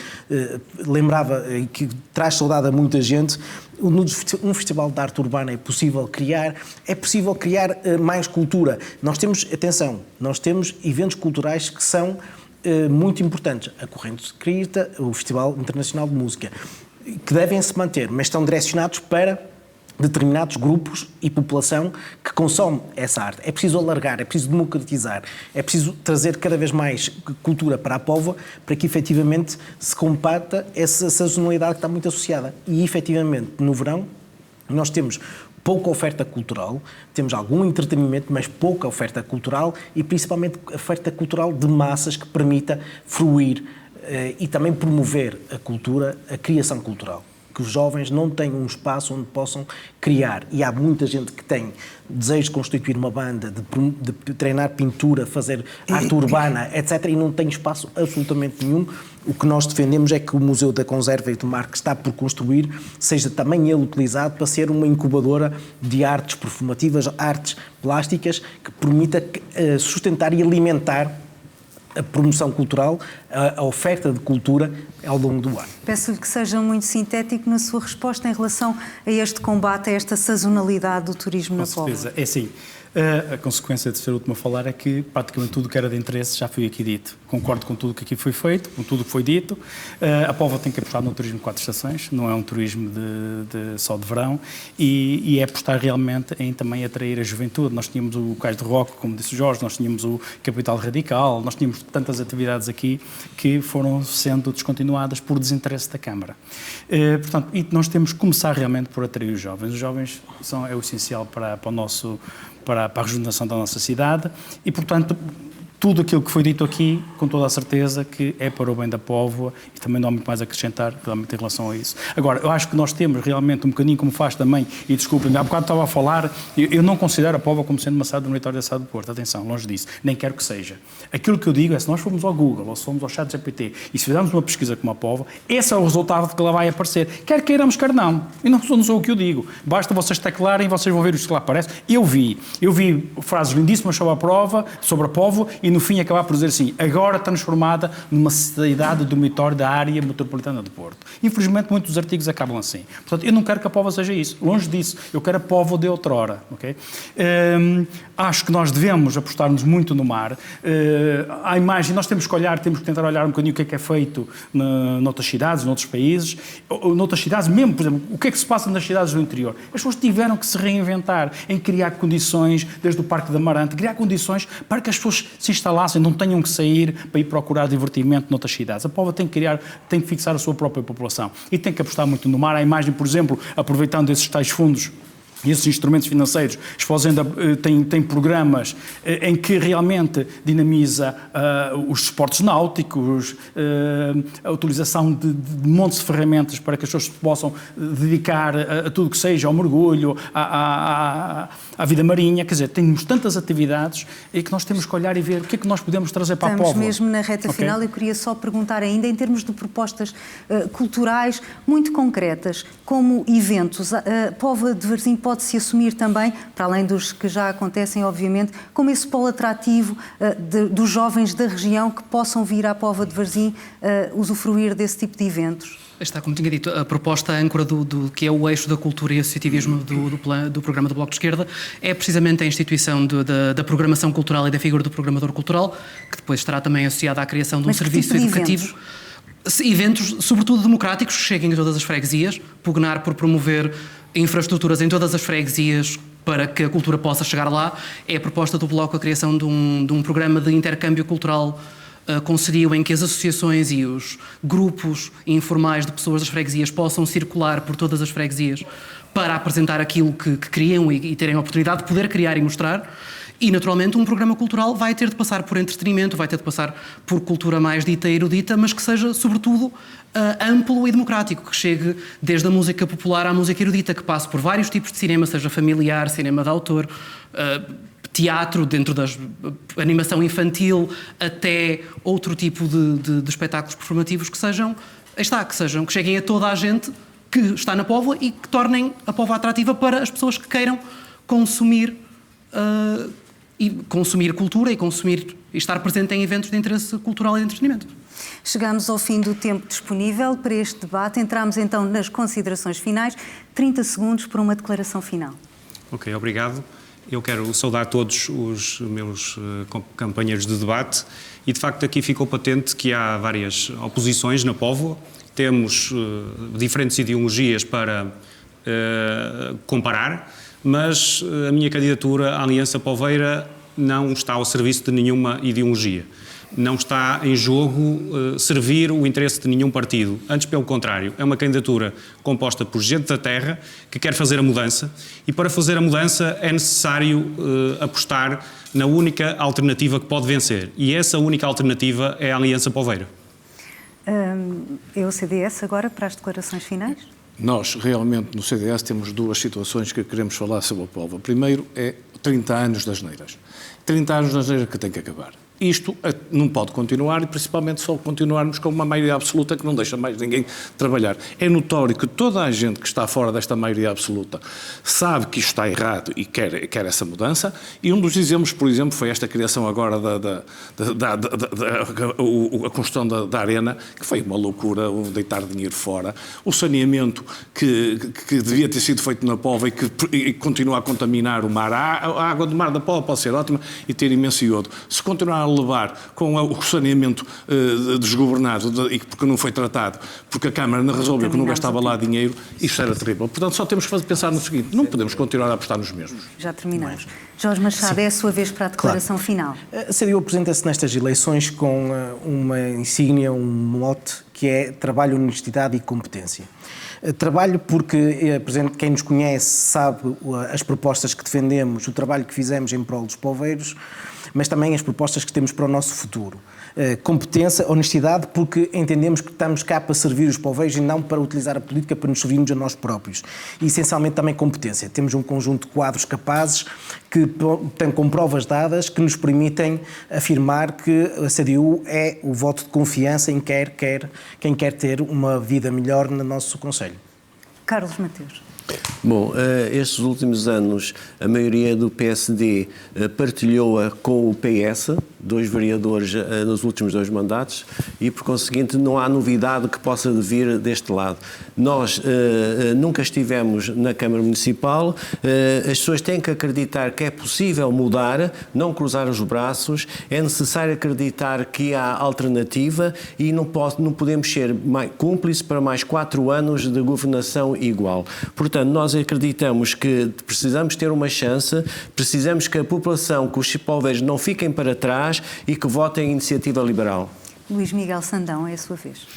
lembrava e que traz saudade a muita gente. Um festival de arte urbana é possível criar mais cultura. Nós temos eventos culturais que são muito importantes. A Corrente Escrita, o Festival Internacional de Música, que devem se manter, mas estão direcionados para determinados grupos e população que consome essa arte. É preciso alargar, é preciso democratizar, é preciso trazer cada vez mais cultura para a Póvoa para que efetivamente se combata essa sazonalidade que está muito associada. E efetivamente no verão nós temos pouca oferta cultural, temos algum entretenimento, mas pouca oferta cultural e principalmente oferta cultural de massas que permita fruir e também promover a cultura, a criação cultural. Que os jovens não têm um espaço onde possam criar. E há muita gente que tem desejo de constituir uma banda, de treinar pintura, fazer arte urbana, etc. E não tem espaço absolutamente nenhum. O que nós defendemos é que o Museu da Conserva e do Mar, que está por construir, seja também ele utilizado para ser uma incubadora de artes performativas, artes plásticas, que permita sustentar e alimentar a promoção cultural, a oferta de cultura ao longo do ano. Peço-lhe que seja muito sintético na sua resposta em relação a este combate, a esta sazonalidade do turismo na Póvoa. Com certeza. É assim, a consequência de ser o último a falar é que praticamente tudo que era de interesse já foi aqui dito. Concordo com tudo que aqui foi feito, com tudo que foi dito. A Póvoa tem que apostar no turismo de 4 estações, não é um turismo só de verão, e é apostar realmente em também atrair a juventude. Nós tínhamos o Cais de Rock, como disse o Jorge, nós tínhamos o Capital Radical, nós tínhamos tantas atividades aqui que foram sendo descontinuadas por desinteresse da Câmara. Portanto, e nós temos que começar realmente por atrair os jovens. Os jovens é o essencial para a regeneração da nossa cidade e, portanto, tudo aquilo que foi dito aqui, com toda a certeza que é para o bem da Póvoa e também não há muito mais a acrescentar realmente em relação a isso. Agora, eu acho que nós temos realmente um bocadinho, como faz também, e desculpem, há bocado estava a falar, eu não considero a Póvoa como sendo uma cidade dormitória da cidade do Porto, atenção, longe disso, nem quero que seja. Aquilo que eu digo é, se nós formos ao Google ou se formos ao ChatGPT e se fizermos uma pesquisa como a Póvoa, esse é o resultado que lá vai aparecer, quer queiramos, quer não. E não sou o que eu digo, basta vocês teclarem e vocês vão ver o que lá aparece. Eu vi frases lindíssimas sobre a Póvoa e e no fim acabar por dizer assim, agora transformada numa cidade dormitório da área metropolitana do Porto. Infelizmente, muitos artigos acabam assim. Portanto, eu não quero que a Póvoa seja isso. Longe disso. Eu quero a Póvoa de outrora. Okay? Acho que nós devemos apostar-nos muito no mar. A imagem, nós temos que tentar olhar um bocadinho o que é feito noutras cidades, noutros países. Noutras cidades, mesmo, por exemplo, o que é que se passa nas cidades do interior? As pessoas tiveram que se reinventar em criar condições, desde o Parque da Amarante, criar condições para que as pessoas se instalassem, não tenham que sair para ir procurar divertimento noutras cidades. A Póvoa tem que fixar a sua própria população e tem que apostar muito no mar. A imagem, por exemplo, aproveitando esses tais fundos e esses instrumentos financeiros, a Esfozenda tem programas em que realmente dinamiza os desportos náuticos, a utilização de montes de ferramentas para que as pessoas possam dedicar a tudo que seja, ao mergulho, à vida marinha. Quer dizer, temos tantas atividades e que nós temos que olhar e ver o que é que nós podemos trazer para a Póvoa. Estamos mesmo na reta final. Eu queria só perguntar ainda, em termos de propostas culturais muito concretas, como eventos, a Póvoa de Varzim pode-se assumir também, para além dos que já acontecem, obviamente, como esse polo atrativo dos jovens da região que possam vir à Póvoa de Varzim usufruir desse tipo de eventos? Está, como tinha dito, a proposta âncora que é o eixo da cultura e associativismo do programa do Bloco de Esquerda é precisamente a instituição da programação cultural e da figura do programador cultural, que depois estará também associada à criação de um serviço educativo. Eventos, sobretudo democráticos, que cheguem a todas as freguesias, pugnar por promover infraestruturas em todas as freguesias para que a cultura possa chegar lá. É a proposta do Bloco a criação de um programa de intercâmbio cultural concedido em que as associações e os grupos informais de pessoas das freguesias possam circular por todas as freguesias para apresentar aquilo que criam e terem a oportunidade de poder criar e mostrar. E, naturalmente, um programa cultural vai ter de passar por entretenimento, vai ter de passar por cultura mais dita e erudita, mas que seja, sobretudo, amplo e democrático, que chegue desde a música popular à música erudita, que passe por vários tipos de cinema, seja familiar, cinema de autor, teatro, dentro da animação infantil, até outro tipo de espetáculos performativos que cheguem a toda a gente que está na Póvoa e que tornem a Póvoa atrativa para as pessoas que queiram consumir cultura e estar presente em eventos de interesse cultural e de entretenimento. Chegamos ao fim do tempo disponível para este debate. Entramos então nas considerações finais. 30 segundos para uma declaração final. Ok, obrigado. Eu quero saudar todos os meus companheiros de debate e, de facto, aqui ficou patente que há várias oposições na Póvoa. Temos diferentes ideologias para comparar, mas a minha candidatura à Aliança Poveira não está ao serviço de nenhuma ideologia. Não está em jogo servir o interesse de nenhum partido. Antes, pelo contrário, é uma candidatura composta por gente da terra que quer fazer a mudança e, para fazer a mudança, é necessário apostar na única alternativa que pode vencer. E essa única alternativa é a Aliança Poveira. É o CDS agora para as declarações finais? Nós, realmente, no CDS, temos duas situações que queremos falar sobre a Póvoa. Primeiro é 30 anos das neiras. 30 anos das neiras que tem que acabar. Isto não pode continuar e, principalmente, só continuarmos com uma maioria absoluta que não deixa mais ninguém trabalhar. É notório que toda a gente que está fora desta maioria absoluta sabe que isto está errado e quer essa mudança. E um dos exemplos, por exemplo, foi esta criação agora a construção da arena, que foi uma loucura, o deitar dinheiro fora. O saneamento que devia ter sido feito na Póvoa e que continua a contaminar o mar. A água do mar da Póvoa pode ser ótima e ter imenso iodo. Se continuar a levar com o saneamento desgovernado e porque não foi tratado, porque a Câmara não resolveu que não gastava lá dinheiro, isso era terrível. Portanto, só temos que pensar no seguinte, não podemos continuar a apostar nos mesmos. Já terminamos. Jorge Machado, sim, é a sua vez para a declaração final. A CDU apresenta-se nestas eleições com uma insígnia, um mote, que é trabalho, honestidade e competência. Trabalho porque quem nos conhece sabe as propostas que defendemos, o trabalho que fizemos em prol dos poveiros, mas também as propostas que temos para o nosso futuro. Competência, honestidade, porque entendemos que estamos cá para servir os poveiros e não para utilizar a política para nos servirmos a nós próprios. E, essencialmente, também competência. Temos um conjunto de quadros capazes que têm com provas dadas que nos permitem afirmar que a CDU é o voto de confiança em quem quer ter uma vida melhor no nosso concelho. Carlos Mateus. Bom, estes últimos anos a maioria do PSD partilhou-a com o PS, 2 vereadores nos últimos 2 mandatos e, por conseguinte, não há novidade que possa vir deste lado. Nós nunca estivemos na Câmara Municipal, as pessoas têm que acreditar que é possível mudar, não cruzar os braços, é necessário acreditar que há alternativa e não podemos ser cúmplices para mais 4 anos de governação igual. Portanto, nós acreditamos que precisamos ter uma chance, precisamos que a população, que os poveiros não fiquem para trás e que votem a iniciativa liberal. Luís Miguel Sandão, é a sua vez.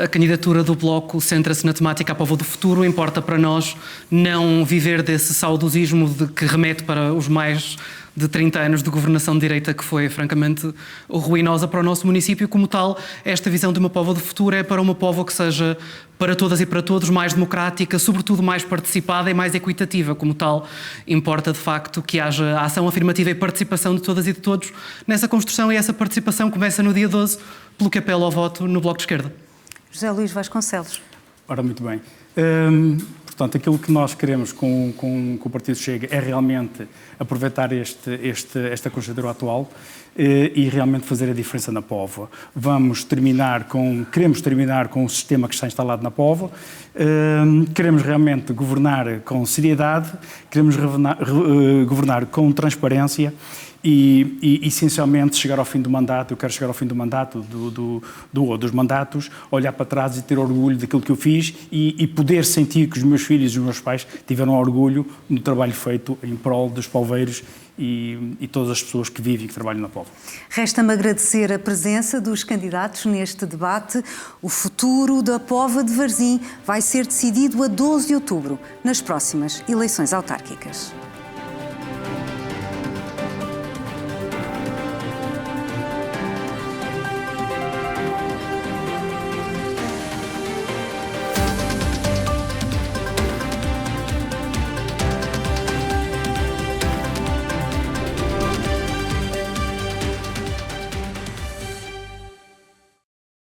A candidatura do Bloco centra-se na temática à Póvoa do Futuro. Importa para nós não viver desse saudosismo que remete para os mais de 30 anos de governação de direita que foi francamente ruinosa para o nosso município. Como tal, esta visão de uma Póvoa do Futuro é para uma Póvoa que seja para todas e para todos mais democrática, sobretudo mais participada e mais equitativa. Como tal, importa de facto que haja ação afirmativa e participação de todas e de todos nessa construção, e essa participação começa no dia 12, pelo que apelo ao voto no Bloco de Esquerda. José Luís Vasconcelos. Ora, muito bem. Portanto, aquilo que nós queremos com o Partido Chega é realmente aproveitar esta conjuntura atual e realmente fazer a diferença na Póvoa. Queremos terminar com o sistema que está instalado na Póvoa, queremos realmente governar com seriedade, queremos governar com transparência e essencialmente chegar ao fim do mandato. Eu quero chegar ao fim do mandato, dos mandatos, olhar para trás e ter orgulho daquilo que eu fiz e poder sentir que os meus filhos e os meus pais tiveram orgulho no trabalho feito em prol dos poveiros e todas as pessoas que vivem e que trabalham na Póvoa. Resta-me agradecer a presença dos candidatos neste debate. O futuro da Póvoa de Varzim vai ser decidido a 12 de outubro, nas próximas eleições autárquicas.